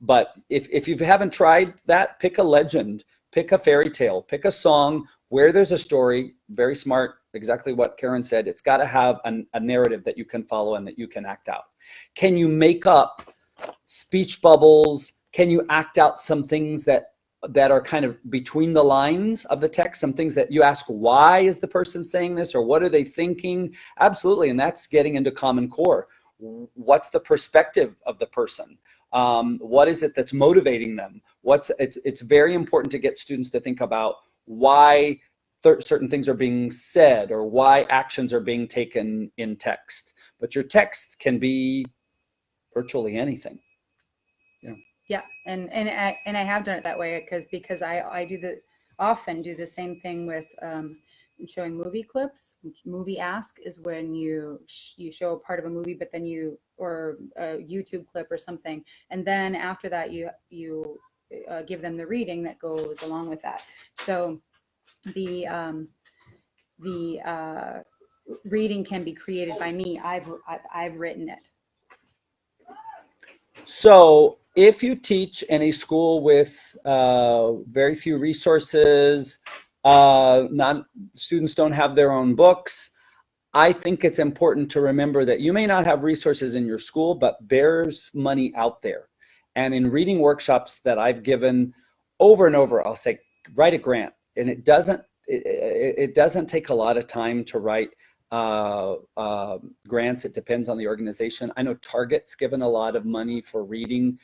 B: But if you haven't tried that, pick a legend, pick a fairy tale, pick a song where there's a story. Very smart, exactly what Karen said. It's got to have a narrative that you can follow and that you can act out. Can you make up speech bubbles? Can you act out some things that are kind of between the lines of the text, some things that you ask, why is the person saying this, or what are they thinking? Absolutely, and that's getting into Common Core. What's the perspective of the person? What is it that's motivating them? It's very important to get students to think about why certain things are being said or why actions are being taken in text. But your text can be virtually anything.
A: Yeah, and I have done it that way because I often do the same thing with showing movie clips. Movie ask is when you show a part of a movie, but then or a YouTube clip or something, and then after that you give them the reading that goes along with that. So the reading can be created by me. I've written it.
B: So if you teach in a school with very few resources, students don't have their own books, I think it's important to remember that you may not have resources in your school, but there's money out there. And in reading workshops that I've given over and over, I'll say, write a grant. And it doesn't take a lot of time to write grants. It depends on the organization. I know Target's given a lot of money for reading.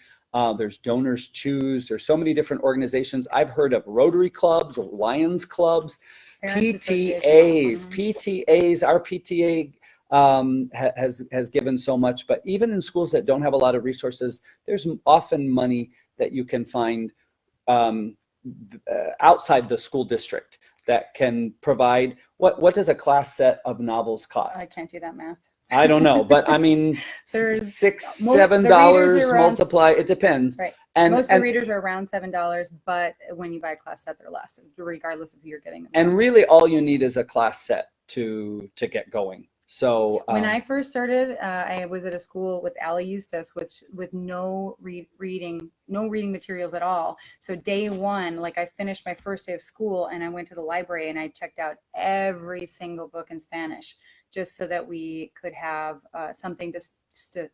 B: There's Donors Choose. There's so many different organizations. I've heard of Rotary clubs or Lions clubs, PTAs. Our PTA has given so much. But even in schools that don't have a lot of resources, there's often money that you can find outside the school district that can provide. What does a class set of novels cost?
A: I can't do that math.
B: I don't know, but I mean, $6, $7 multiply. It depends.
A: Right. And most of the readers are around $7, but when you buy a class set, they're less, regardless of who you're getting them from.
B: And really, all you need is a class set to get going. So
A: when I first started, I was at a school with Allie Eustace, with no reading materials at all. So day one, like I finished my first day of school and I went to the library and I checked out every single book in Spanish, just so that we could have something to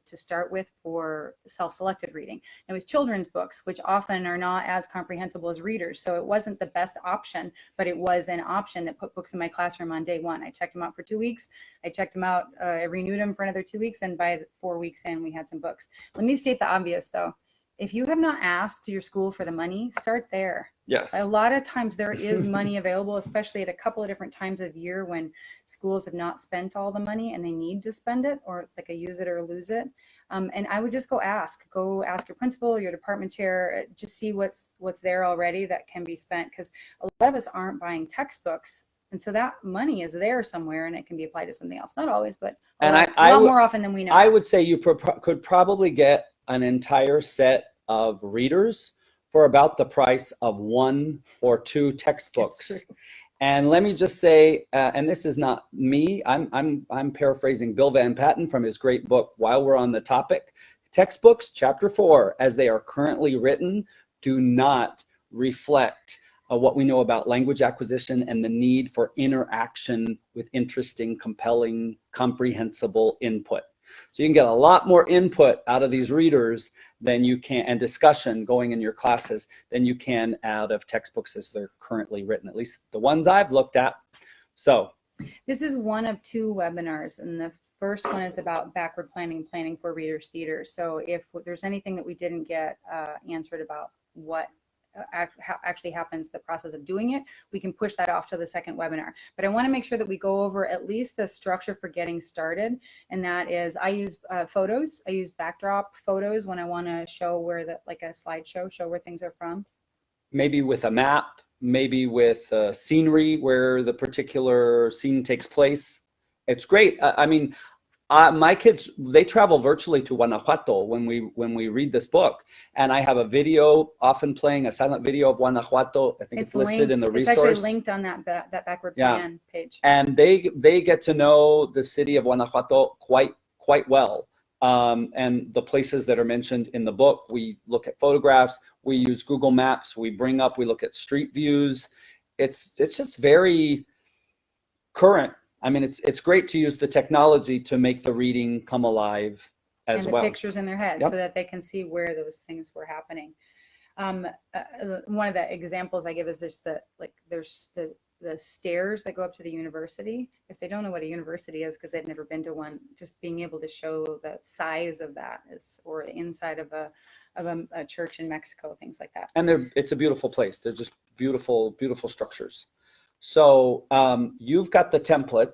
A: start with for self-selected reading. It was children's books, which often are not as comprehensible as readers. So it wasn't the best option, but it was an option that put books in my classroom on day one. I checked them out for 2 weeks. I checked them out, I renewed them for another 2 weeks. And by 4 weeks in, we had some books. Let me state the obvious though. If you have not asked your school for the money, start there.
B: Yes.
A: A lot of times there is money available, especially at a couple of different times of year when schools have not spent all the money and they need to spend it, or it's like a use it or lose it. And I would just go ask your principal, your department chair, just see what's there already that can be spent, because a lot of us aren't buying textbooks. And so that money is there somewhere and it can be applied to something else. Not always, but a lot more often than we know.
B: I would say you could probably get an entire set of readers for about the price of 1 or 2 textbooks. And let me just say, and this is not me, I'm paraphrasing Bill Van Patten from his great book, While We're on the Topic. Textbooks, chapter 4, as they are currently written, do not reflect what we know about language acquisition and the need for interaction with interesting, compelling, comprehensible input. So you can get a lot more input out of these readers than you can, and discussion going in your classes, than you can out of textbooks as they're currently written, at least the ones I've looked at. So
A: This is one of 2 webinars, and the first one is about backward planning, planning for Readers Theater. So if there's anything that we didn't get answered about what actually happens, the process of doing it, we can push that off to the second webinar. But I want to make sure that we go over at least the structure for getting started, and that is I use photos. I use backdrop photos when I want to show where like a slideshow, show where things are from.
B: Maybe with a map, maybe with scenery where the particular scene takes place. It's great. I mean, my kids, they travel virtually to Guanajuato when we read this book, and I have a video often playing, a silent video of Guanajuato. I think it's listed
A: linked
B: in the resource.
A: It's actually linked on that backward plan page.
B: And they get to know the city of Guanajuato quite well. And the places that are mentioned in the book, we look at photographs, we use Google Maps, we look at street views. It's just very current. I mean, it's great to use the technology to make the reading come alive as well.
A: And the pictures in their head, so that they can see where those things were happening. One of the examples I give is this, there's the stairs that go up to the university. If they don't know what a university is because they've never been to one, just being able to show the size of that or the inside of a church in Mexico, things like that.
B: And it's a beautiful place. They're just beautiful structures. So you've got the template.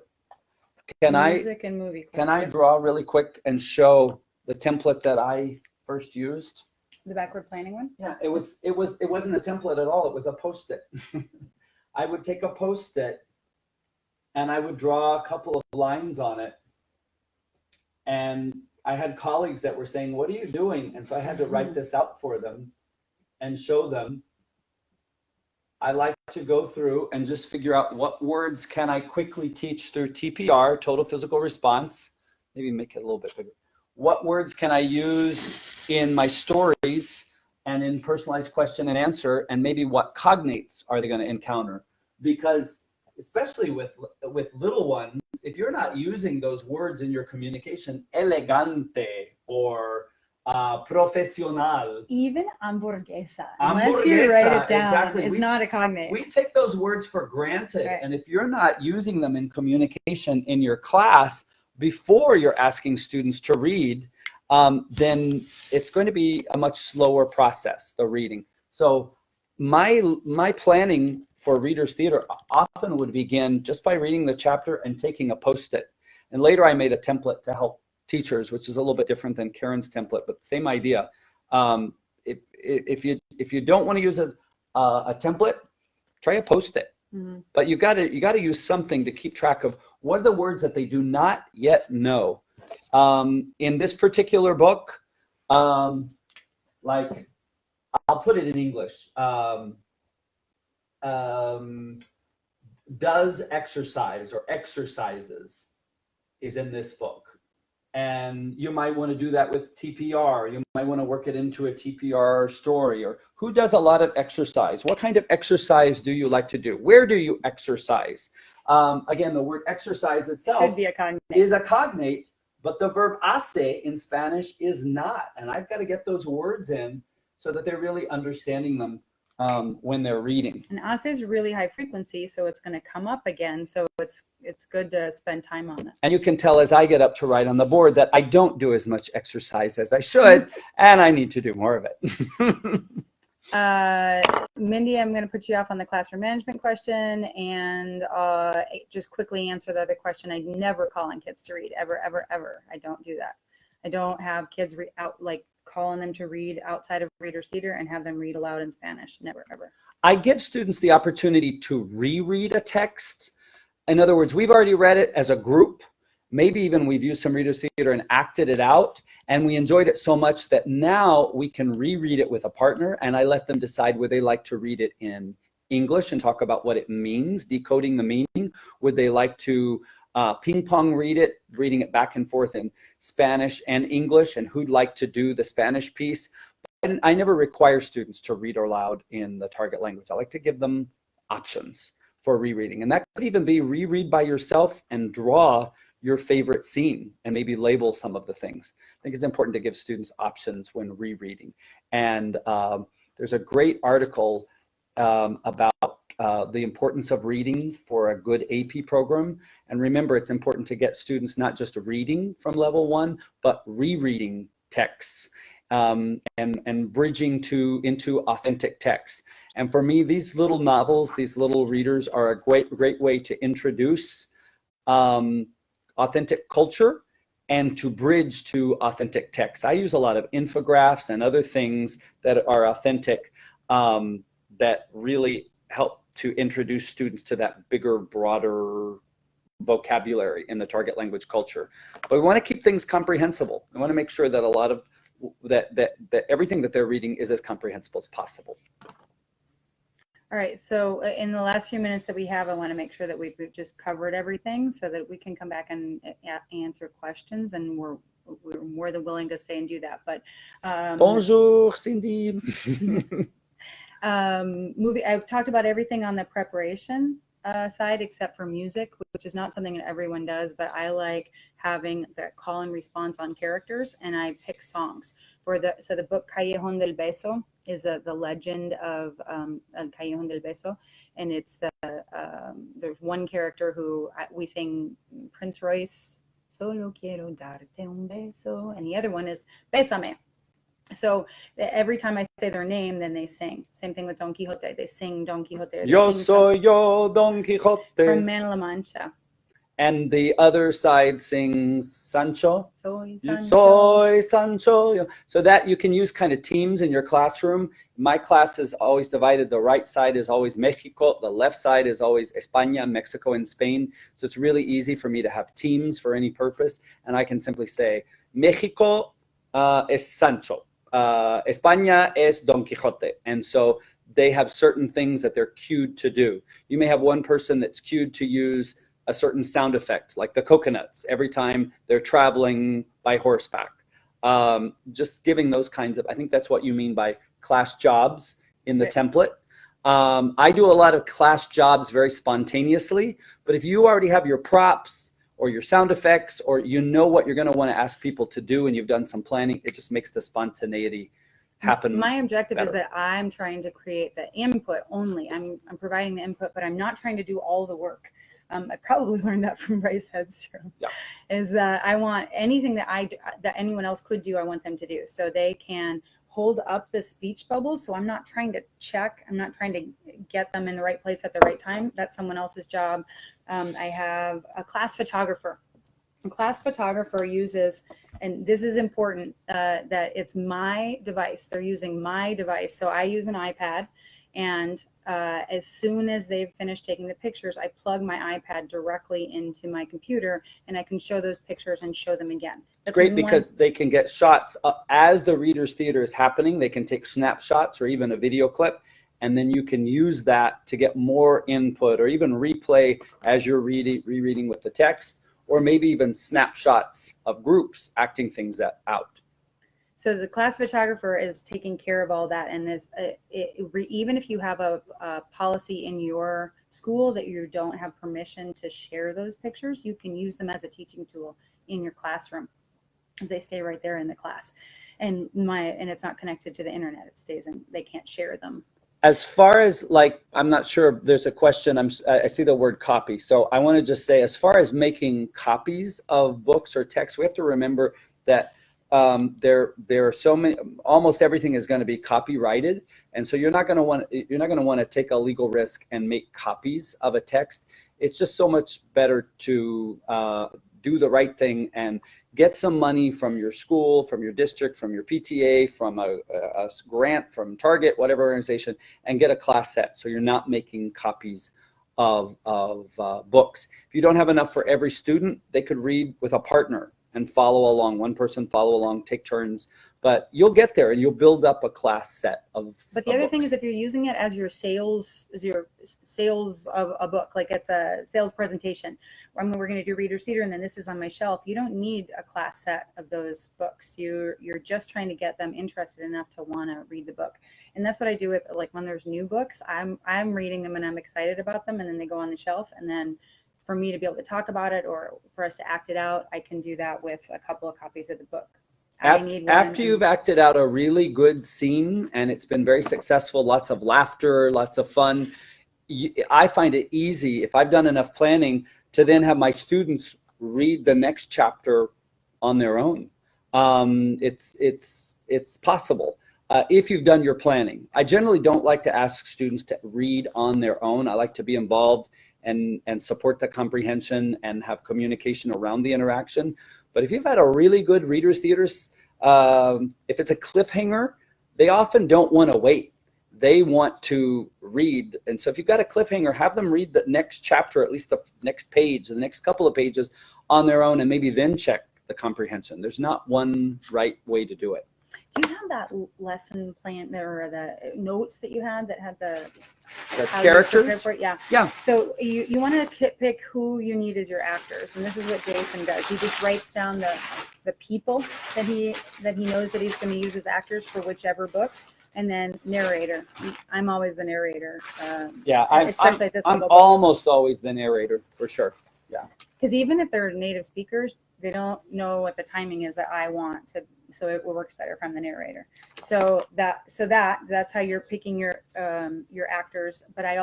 A: Music and movie.
B: Can I draw really quick and show the template that I first used?
A: The backward planning one?
B: Yeah, it wasn't a template at all. It was a Post-it. I would take a Post-it and I would draw a couple of lines on it. And I had colleagues that were saying, "What are you doing?" And so I had to write this out for them and show them. I like to go through and just figure out what words can I quickly teach through TPR, total physical response. Maybe make it a little bit bigger. What words can I use in my stories and in personalized question and answer, and maybe what cognates are they going to encounter? Because especially with little ones, if you're not using those words in your communication, elegante or profesional.
A: Even hamburguesa, unless you write it down,
B: exactly.
A: It's not a cognate.
B: We take those words for granted.
A: Right.
B: And if you're not using them in communication in your class before you're asking students to read, then it's going to be a much slower process, the reading. So my planning for Readers Theater often would begin just by reading the chapter and taking a Post-it. And later I made a template to help teachers, which is a little bit different than Karen's template, but same idea. If you don't want to use a template, try a Post-it. Mm-hmm. But you got to use something to keep track of what are the words that they do not yet know. In this particular book, like I'll put it in English. Does exercise or exercises is in this book. And you might want to do that with TPR. You might want to work it into a TPR story. Or who does a lot of exercise? What kind of exercise do you like to do? Where do you exercise? Again, the word exercise itself is a cognate, but the verb hace in Spanish is not. And I've got to get those words in so that they're really understanding them when they're reading.
A: And hace is really high frequency, so it's going to come up again. So it's good to spend time on it. And
B: you can tell as I get up to write on the board that I don't do as much exercise as I should, and I need to do more of it.
A: Mindy, I'm going to put you off on the classroom management question, and just quickly answer the other question. I never call on kids to read, ever, ever, ever. I don't do that. I don't have kids calling them to read outside of Readers Theater and have them read aloud in Spanish. Never, ever.
B: I give students the opportunity to reread a text. In other words, we've already read it as a group. Maybe even we've used some Readers Theater and acted it out, and we enjoyed it so much that now we can reread it with a partner, and I let them decide would they like to read it in English and talk about what it means, decoding the meaning. Would they like to ping pong reading it back and forth in Spanish and English, and who'd like to do the Spanish piece? And I never require students to read aloud in the target language. I like to give them options for rereading, and that could even be reread by yourself and draw your favorite scene and maybe label some of the things. I think it's important to give students options when rereading. And there's a great article about the importance of reading for a good AP program. And remember, it's important to get students not just reading from level 1, but rereading texts and bridging into authentic text. And for me, these little novels, these little readers are a great way to introduce authentic culture and to bridge to authentic text. I use a lot of infographics and other things that are authentic that really help to introduce students to that bigger, broader vocabulary in the target language culture. But we want to keep things comprehensible. We want to make sure that a lot of that everything that they're reading is as comprehensible as possible.
A: All right, so in the last few minutes that we have, I want to make sure that we've just covered everything so that we can come back and answer questions, and we're more than willing to stay and do that. But
B: Bonjour, Cindy.
A: I've talked about everything on the preparation side except for music, which is not something that everyone does, but I like having that call and response on characters, and I pick songs for the book Callejón del Beso is the legend of El Callejón del Beso, and it's there's one character who we sing Prince Royce, Solo quiero darte un beso, and the other one is Bésame. So every time I say their name, then they sing. Same thing with Don Quixote. They sing Don Quixote.
B: Yo soy yo, Don Quixote.
A: From Man La Mancha.
B: And the other side sings Sancho.
A: Soy Sancho.
B: Soy Sancho. So that you can use kind of teams in your classroom. My class is always divided. The right side is always Mexico. The left side is always España, Mexico, and Spain. So it's really easy for me to have teams for any purpose. And I can simply say, Mexico es Sancho. España es Don Quixote. And so they have certain things that they're cued to do. You may have one person that's cued to use a certain sound effect, like the coconuts, every time they're traveling by horseback. Just giving those kinds of, I think that's what you mean by class jobs in the template. I do a lot of class jobs very spontaneously, but if you already have your props or your sound effects, or you know what you're going to want to ask people to do and you've done some planning, it just makes the spontaneity happen.
A: My objective
B: better.
A: is that I'm trying to create the input only. I'm providing the input, but I'm not trying to do all the work. I probably learned that from Bryce Hedstrom.
B: Yeah.
A: Is that I want anything that that anyone else could do, I want them to do. So they can hold up the speech bubbles. So I'm not trying to check. I'm not trying to get them in the right place at the right time. That's someone else's job. I have a class photographer. A class photographer uses, and this is important, that it's my device. They're using my device. So I use an iPad, and as soon as they've finished taking the pictures, I plug my iPad directly into my computer, and I can show those pictures and show them again. That's
B: great because they can get shots as the reader's theater is happening. They can take snapshots or even a video clip, and then you can use that to get more input, or even replay as you're rereading with the text, or maybe even snapshots of groups acting things out.
A: So the class photographer is taking care of all that, and this even if you have a policy in your school that you don't have permission to share those pictures, you can use them as a teaching tool in your classroom. They stay right there in the class, and it's not connected to the internet. It stays in. They can't share them.
B: As far as, like, I'm not sure, there's a question, I see the word copy. So I want to just say, as far as making copies of books or texts, we have to remember that there are so many, almost everything is going to be copyrighted. And so you're not going to want to take a legal risk and make copies of a text. It's just so much better to do the right thing and get some money from your school, from your district, from your PTA, from a grant from Target, whatever organization, and get a class set so you're not making copies of books. If you don't have enough for every student, they could read with a partner and follow along. One person follow along, take turns, but you'll get there and you'll build up a class set of. But
A: the other thing is, if you're using it as your sales of a book, like it's a sales presentation, we're going to do reader's theater, and then this is on my shelf. You don't need a class set of those books. You're just trying to get them interested enough to want to read the book, and that's what I do with, like, when there's new books. I'm reading them and I'm excited about them, and then they go on the shelf, and then for me to be able to talk about it or for us to act it out, I can do that with a couple of copies of the book.
B: After you've acted out a really good scene and it's been very successful, lots of laughter, lots of fun, I find it easy, if I've done enough planning, to then have my students read the next chapter on their own. It's possible if you've done your planning. I generally don't like to ask students to read on their own. I like to be involved and support the comprehension and have communication around the interaction. But if you've had a really good readers theaters, if it's a cliffhanger, they often don't want to wait. They want to read. And so if you've got a cliffhanger, have them read the next chapter, at least the next page, the next couple of pages on their own, and maybe then check the comprehension. There's not one right way to do it.
A: Do you have that lesson plan or the notes that you had that had the
B: characters?
A: Yeah.
B: Yeah.
A: So you want to pick who you need as your actors, and this is what Jason does. He just writes down the people that he knows that he's going to use as actors for whichever book, and then narrator. I'm always the narrator.
B: Yeah,
A: especially at this
B: I'm
A: level.
B: almost always the narrator for sure. Yeah.
A: Because even if they're native speakers, they don't know what the timing is that I want to. So it works better if I'm the narrator. So that's how you're picking your actors. But I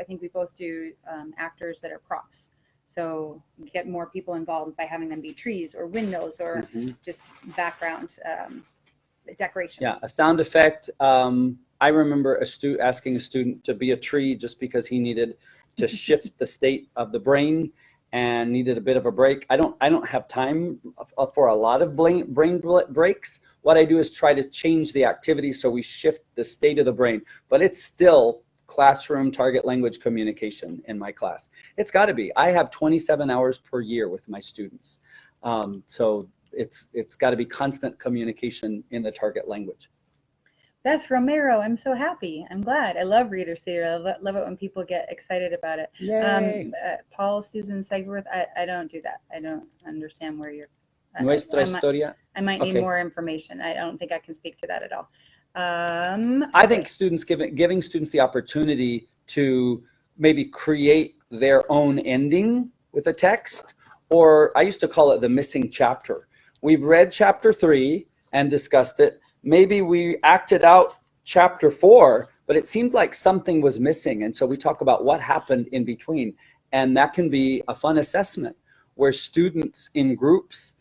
A: think we both do actors that are props. So you get more people involved by having them be trees or windows or just background decoration.
B: Yeah, a sound effect. I remember asking a student to be a tree just because he needed to shift the state of the brain and needed a bit of a break. I don't have time for a lot of brain breaks. What I do is try to change the activity so we shift the state of the brain, but it's still classroom target language communication in my class. It's got to be. I have 27 hours per year with my students. So it's got to be constant communication in the target language.
A: Beth Romero, I'm so happy. I'm glad. I love readers theater. I love it when people get excited about it. Paul, Susan Segworth, I don't do that. I don't understand where you're.
B: Nuestra historia.
A: I might need more information. I don't think I can speak to that at all.
B: I think students giving students the opportunity to maybe create their own ending with a text, or I used to call it the missing chapter. We've read chapter 3 and discussed it. Maybe we acted out chapter 4, but it seemed like something was missing. And so we talk about what happened in between. And that can be a fun assessment where students in groups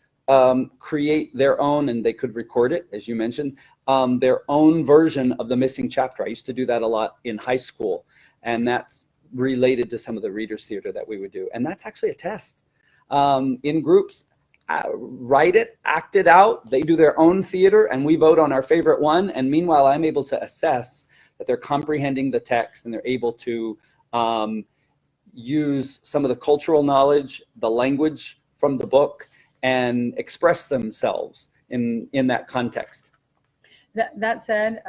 B: create their own, and they could record it, as you mentioned, their own version of the missing chapter. I used to do that a lot in high school. And that's related to some of the readers theater that we would do. And that's actually a test. In groups, write it, act it out. They do their own theater and we vote on our favorite one. And meanwhile, I'm able to assess that they're comprehending the text and they're able to use some of the cultural knowledge, the language from the book, and express themselves in that context.
A: That said,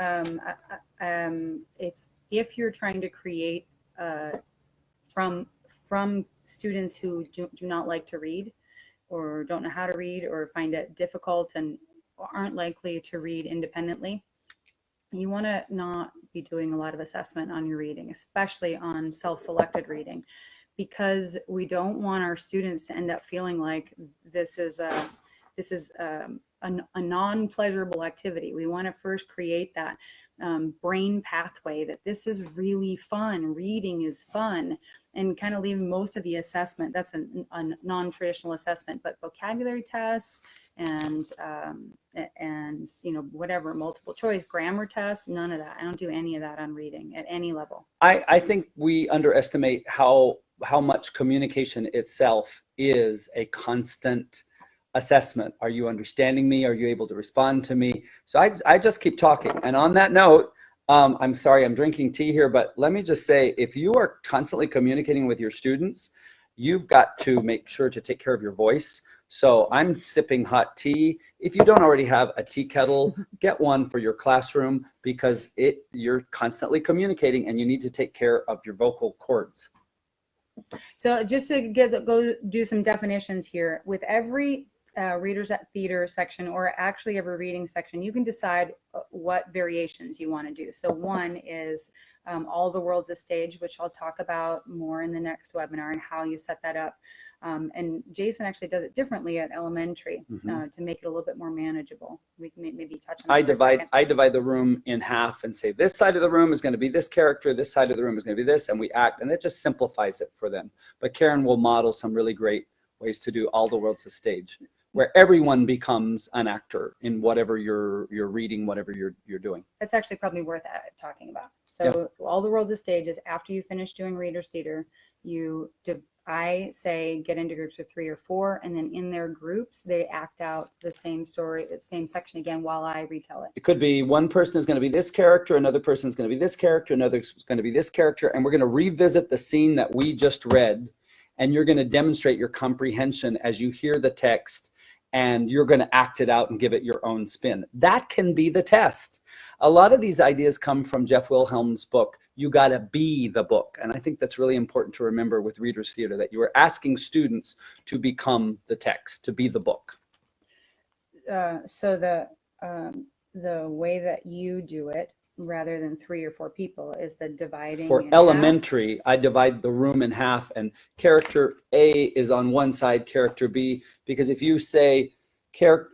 A: it's if you're trying to create from students who do not like to read, or don't know how to read, or find it difficult and aren't likely to read independently, you want to not be doing a lot of assessment on your reading, especially on self-selected reading, because we don't want our students to end up feeling like this is a non-pleasurable activity. We want to first create that brain pathway that this is really fun, reading is fun, and kind of leaving most of the assessment. That's a non-traditional assessment, but vocabulary tests and whatever, multiple choice, grammar tests, none of that. I don't do any of that on reading at any level.
B: I think we underestimate how much communication itself is a constant assessment. Are you understanding me? Are you able to respond to me? So I just keep talking. And on that note, I'm sorry, I'm drinking tea here, but let me just say, if you are constantly communicating with your students, you've got to make sure to take care of your voice. So I'm sipping hot tea. If you don't already have a tea kettle, get one for your classroom, because you're constantly communicating and you need to take care of your vocal cords.
A: So just to go do some definitions here, with every readers at theater section, or actually every reading section, you can decide what variations you want to do. So one is All the World's a Stage, which I'll talk about more in the next webinar and how you set that up. And Jason actually does it differently at elementary to make it a little bit more manageable. We can maybe touch on that.
B: I divide the room in half and say this side of the room is going to be this character, this side of the room is going to be this, and we act, and it just simplifies it for them. But Karen will model some really great ways to do All the World's a Stage, where everyone becomes an actor in whatever you're reading, whatever you're doing.
A: That's actually probably worth talking about. So All the World's a Stage is after you finish doing Reader's Theater, I say get into groups of 3 or 4, and then in their groups, they act out the same story, the same section again while I retell it.
B: It could be one person is going to be this character, another person is going to be this character, another is going to be this character, and we're going to revisit the scene that we just read, and you're going to demonstrate your comprehension as you hear the text, and you're going to act it out and give it your own spin. That can be the test. A lot of these ideas come from Jeff Wilhelm's book, You Gotta Be the Book. And I think that's really important to remember with Reader's Theater, that you are asking students to become the text, to be the book.
A: So the way that you do it, rather than 3 or 4 people, is the dividing.
B: For elementary, I divide the room in half, and character A is on one side, character B, because if you say, your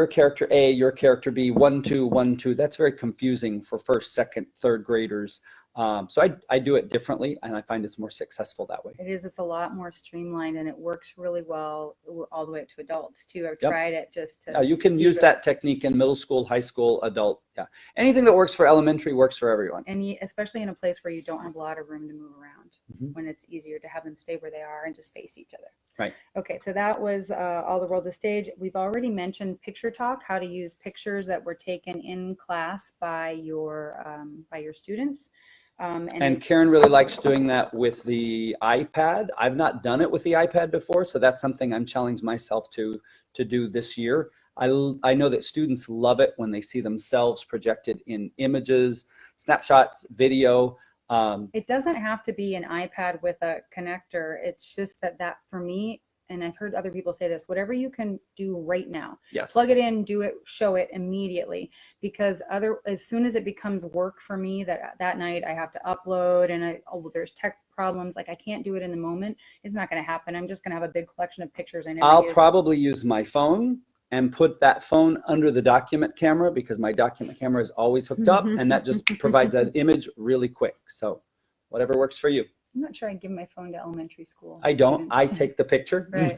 B: character A, your character B, 1, 2, 1, 2, that's very confusing for first, second, third graders. So I do it differently, and I find it's more successful that way.
A: It is. It's a lot more streamlined, and it works really well all the way up to adults too. I've tried it just to.
B: You can use that technique in middle school, high school, adult. Yeah, anything that works for elementary works for everyone.
A: And especially in a place where you don't have a lot of room to move around, when it's easier to have them stay where they are and just face each other.
B: Right. Okay,
A: so that was All the World's a Stage. We've already mentioned Picture Talk, how to use pictures that were taken in class by your students.
B: And Karen really likes doing that with the iPad. I've not done it with the iPad before, so that's something I'm challenging myself to do this year. I know that students love it when they see themselves projected in images, snapshots, video.
A: It doesn't have to be an iPad with a connector. It's just that for me, and I've heard other people say this, whatever you can do right now, plug it in, do it, show it immediately, because as soon as it becomes work for me, that night I have to upload, and there's tech problems, like I can't do it in the moment, it's not going to happen. I'm just going to have a big collection of pictures I never
B: I'll
A: use.
B: Probably use my phone and put that phone under the document camera, because my document camera is always hooked up, and that just provides an image really quick. So whatever works for you.
A: I'm not sure I'd give my phone to elementary school.
B: I don't. I take the picture.
A: Right.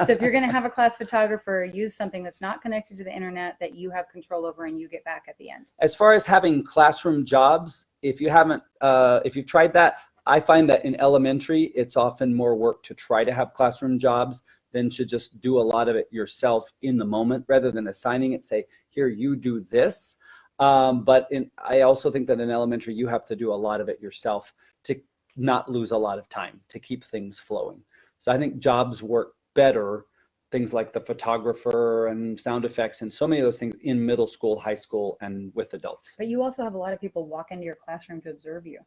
A: So if you're going to have a class photographer, use something that's not connected to the internet, that you have control over, and you get back at the end.
B: As far as having classroom jobs, if you've tried that, I find that in elementary, it's often more work to try to have classroom jobs than to just do a lot of it yourself in the moment, rather than assigning it, say, here, you do this. But I also think that in elementary, you have to do a lot of it yourself to not lose a lot of time, to keep things flowing. So I think jobs work better, things like the photographer and sound effects and so many of those things, in middle school, high school, and with adults.
A: But you also have a lot of people walk into your classroom to observe you.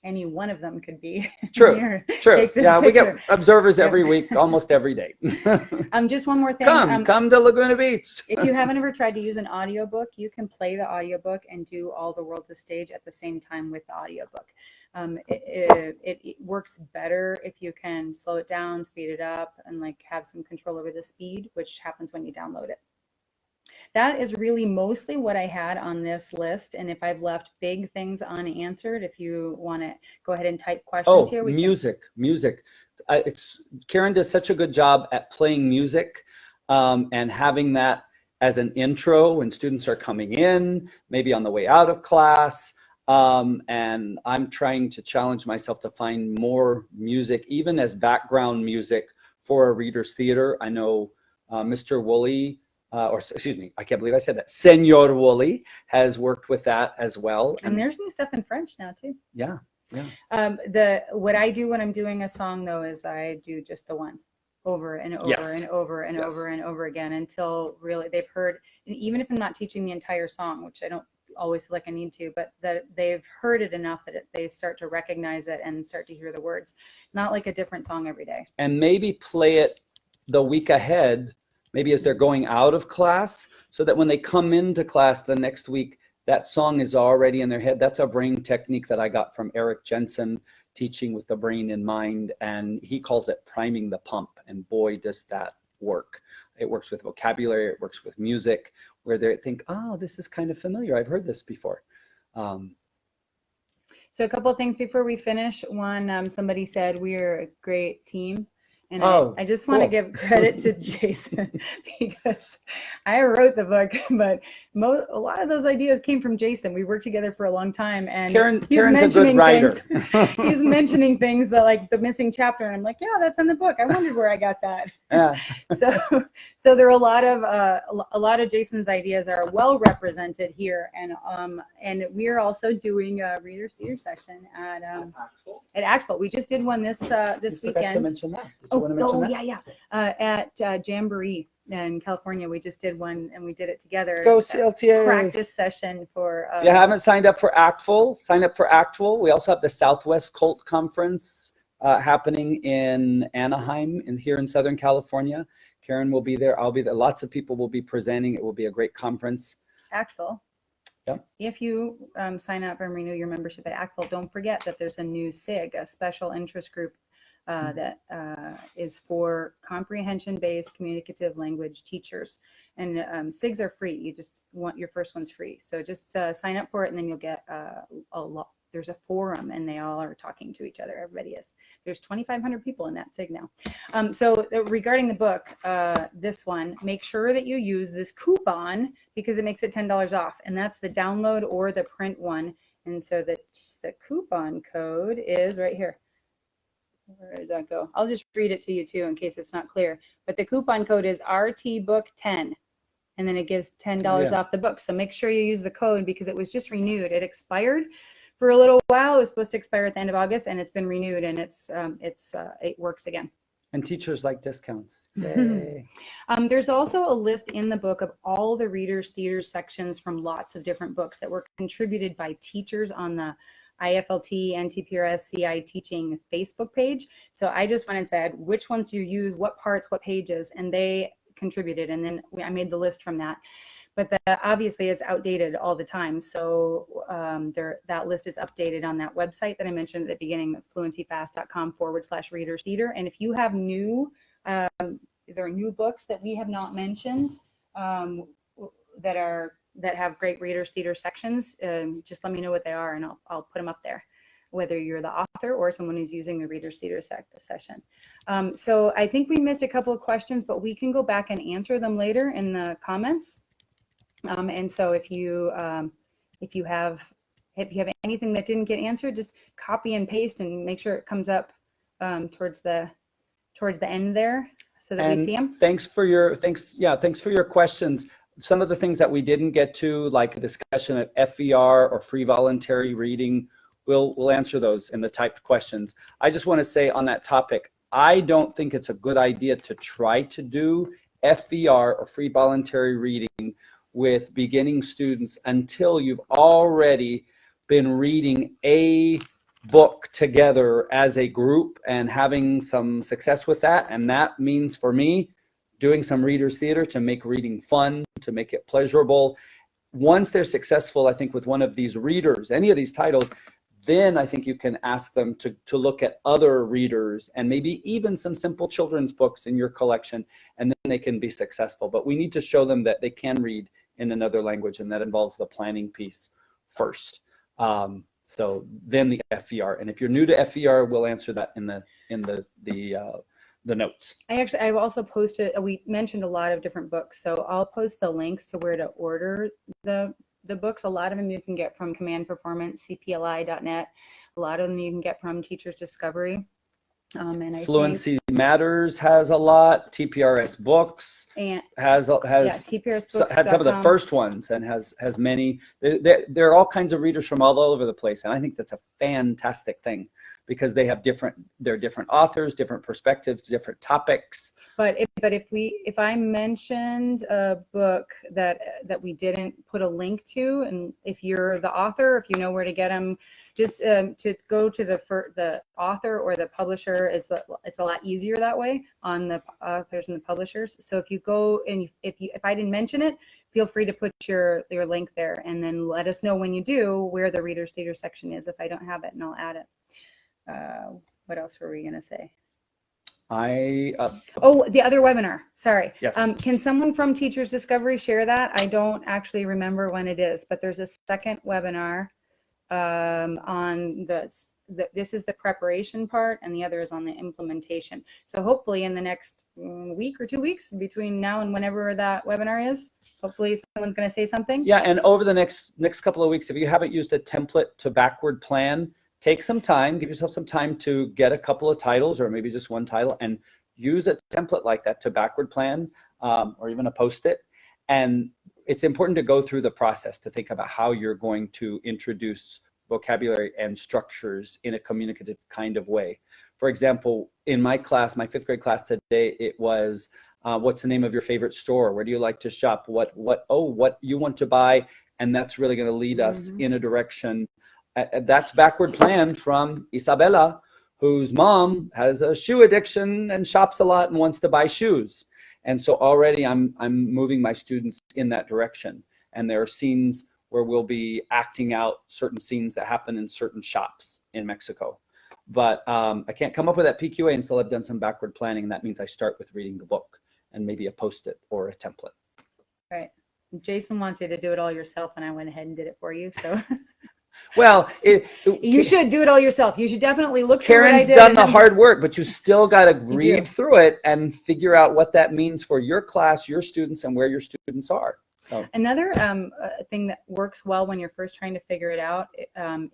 A: Any one of them could be
B: true.
A: Here,
B: Yeah, picture. We get observers every week, almost every day.
A: Just one more thing.
B: Come to Laguna Beach.
A: If you haven't ever tried to use an audiobook, you can play the audiobook and do All the World's a Stage at the same time with the audiobook. It works better if you can slow it down, speed it up, and have some control over the speed, which happens when you download it. That is really mostly what I had on this list. And if I've left big things unanswered, if you want to go ahead and type questions here.
B: Music. Karen does such a good job at playing music and having that as an intro when students are coming in, maybe on the way out of class. And I'm trying to challenge myself to find more music, even as background music for a reader's theater. I know Mr. Woolley, I can't believe I said that. Senor Woolley has worked with that as well.
A: And there's new stuff in French now too.
B: Yeah.
A: What I do when I'm doing a song though is I do just the one over and over and over and over and over again until really they've heard. And even if I'm not teaching the entire song, which I don't always feel like I need to, but that they've heard it enough that they start to recognize it and start to hear the words, not like a different song every day.
B: And maybe play it the week ahead, maybe as they're going out of class, so that when they come into class the next week, that song is already in their head. That's a brain technique that I got from Eric Jensen, teaching with the brain in mind, and he calls it priming the pump, and boy, does that work. It works with vocabulary, it works with music, where they think, oh, this is kind of familiar, I've heard this before.
A: So a couple of things before we finish. One, somebody said we're a great team. And I just want to give credit to Jason because I wrote the book, but a lot of those ideas came from Jason. We worked together for a long time, and
B: Karen's a good writer.
A: He's mentioning things that, like the missing chapter, and I'm like, yeah, that's in the book. I wondered where I got that.
B: Yeah.
A: So there are a lot of Jason's ideas are well represented here, and we're also doing a reader's theater session at Axel. We just did one this weekend.
B: Forgot to mention that.
A: At Jamboree in California, we just did one, and we did it together.
B: Go CLTA.
A: Practice session for.
B: If you haven't signed up for Actful, sign up for Actful. We also have the Southwest Cult Conference happening in Anaheim, here in Southern California. Karen will be there. I'll be there. Lots of people will be presenting. It will be a great conference.
A: Actful.
B: Yep.
A: If you sign up and renew your membership at Actful, don't forget that there's a new SIG, a special interest group. That is for comprehension-based communicative language teachers, and SIGs are free. You just want your first one's free, so just sign up for it, and then you'll get a lot. There's a forum, and they all are talking to each other. Everybody is. There's 2,500 people in that SIG now. So regarding the book, this one, make sure that you use this coupon because it makes it $10 off, and that's the download or the print one. And so the coupon code is right here. Where does that go? I'll just read it to you too in case it's not clear. But the coupon code is RTBook10, and then it gives $10 off the book. So make sure you use the code because it was just renewed. It expired for a little while. It was supposed to expire at the end of August, and it's been renewed, and it works again.
B: And teachers like discounts. Yay.
A: There's also a list in the book of all the Readers Theater sections from lots of different books that were contributed by teachers on the IFLT, NTPRS, CI teaching Facebook page. So I just went and said, which ones do you use, what parts, what pages, and they contributed. And then I made the list from that. But obviously it's outdated all the time. So that list is updated on that website that I mentioned at the beginning, fluencyfast.com/readers theater. And if you have there are new books that we have not mentioned that have great Readers Theater sections, just let me know what they are, and I'll put them up there, whether you're the author or someone who's using the Readers Theater session. So I think we missed a couple of questions, but we can go back and answer them later in the comments. And so if you have anything that didn't get answered, just copy and paste and make sure it comes up towards the end there so that we see them.
B: Thanks for your questions. Some of the things that we didn't get to, like a discussion of FVR or free voluntary reading, we'll answer those in the typed questions. I just want to say on that topic, I don't think it's a good idea to try to do FVR or free voluntary reading with beginning students until you've already been reading a book together as a group and having some success with that. And that means, for me, doing some Readers Theater to make reading fun, to make it pleasurable. Once they're successful, I think, with one of these readers, any of these titles, then I think you can ask them to look at other readers and maybe even some simple children's books in your collection, and then they can be successful. But we need to show them that they can read in another language, and that involves the planning piece first. So then the FVR. And if you're new to FVR, we'll answer that in the notes.
A: I've also posted, we mentioned a lot of different books, so I'll post the links to where to order the books. A lot of them you can get from Command Performance, cpli.net. A lot of them you can get from Teachers Discovery. And I
B: Fluency Matters has a lot. TPRS Books
A: and
B: has
A: TPRSbooks.com.
B: had some of the first ones and has many. There are all kinds of readers from all over the place, and I think that's a fantastic thing because they have different authors, different perspectives, different topics.
A: But if I mentioned a book that we didn't put a link to, and if you're the author, if you know where to get them, just to go to the author or the publisher, it's a lot easier that way on the authors and the publishers. So if you go and if I didn't mention it, feel free to put your link there, and then let us know when you do where the Reader's Theater section is if I don't have it, and I'll add it. What else were we gonna say? Oh, the other webinar. Sorry.
B: Yes.
A: Can someone from Teachers Discovery share that? I don't actually remember when it is, but there's a second webinar on this is the preparation part, and the other is on the implementation. So hopefully in the next week or 2 weeks between now and whenever that webinar is, hopefully someone's going to say something.
B: Yeah, and over the next couple of weeks, if you haven't used a template to backward plan, take some time, give yourself some time to get a couple of titles or maybe just one title and use a template like that to backward plan or even a post-it. And it's important to go through the process to think about how you're going to introduce vocabulary and structures in a communicative kind of way. For example, in my class, my 5th grade class today, it was what's the name of your favorite store? Where do you like to shop? What you want to buy? And that's really going to lead us in a direction. That's backward plan from Isabella, whose mom has a shoe addiction and shops a lot and wants to buy shoes. And so already I'm moving my students in that direction. And there are scenes where we'll be acting out certain scenes that happen in certain shops in Mexico. But I can't come up with that PQA until I've done some backward planning. That means I start with reading the book and maybe a post-it or a template.
A: Right. Jason wanted to do it all yourself, and I went ahead and did it for you. So.
B: Well,
A: you should do it all yourself. You should definitely look.
B: Karen's done the hard work, but you still got to read through it and figure out what that means for your class, your students, and where your students are. So
A: another thing that works well when you're first trying to figure it out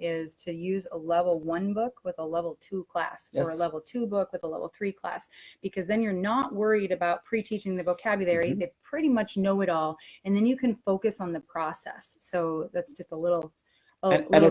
A: is to use a level 1 book with a level 2 class, or a level 2 book with a level 3 class, because then you're not worried about pre-teaching the vocabulary. They pretty much know it all, and then you can focus on the process. So that's just a little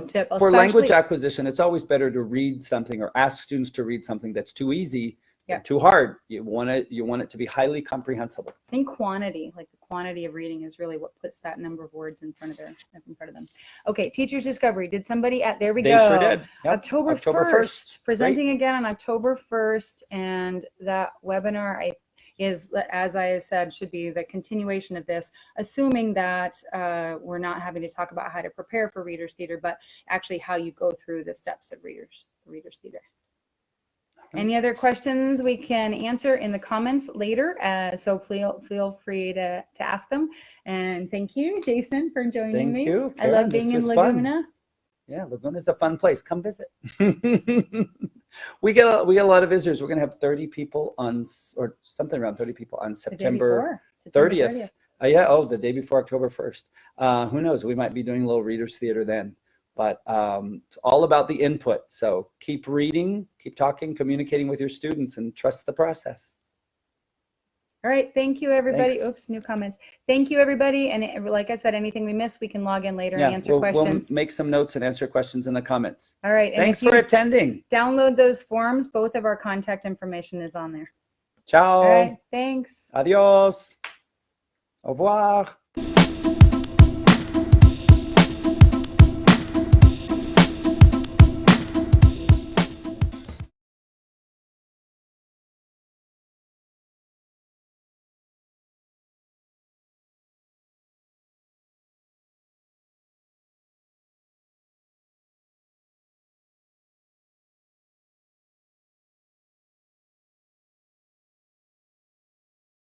A: tip.
B: For language acquisition, it's always better to read something or ask students to read something that's too easy, too hard. You want it to be highly comprehensible.
A: I think quantity, like the quantity of reading, is really what puts that number of words in front of them. Okay, Teachers Discovery. Did somebody there we go.
B: They sure did. Yep.
A: October 1st. Presenting again on October 1st, and that webinar is, as I said, should be the continuation of this, assuming that we're not having to talk about how to prepare for Reader's Theater, but actually how you go through the steps of Reader's Theater. Any other questions we can answer in the comments later, so feel free to ask them. And thank you, Jason, for joining me.
B: Thank you, Karen.
A: I love being in Laguna.
B: Fun. Yeah, Laguna is a fun place. Come visit. We get a lot of visitors. We're going to have 30 people or something around 30 people on September 30th. The day before October 1st. Who knows? We might be doing a little Reader's Theater then. But it's all about the input. So keep reading, keep talking, communicating with your students, and trust the process.
A: All right. Thank you, everybody.
B: Thanks.
A: Oops, new comments. Thank you, everybody. And like I said, anything we missed, we can log in later and answer questions.
B: We'll make some notes and answer questions in the comments.
A: All right. And
B: thanks for attending.
A: Download those forms. Both of our contact information is on there.
B: Ciao.
A: All right. Thanks.
B: Adios. Au revoir.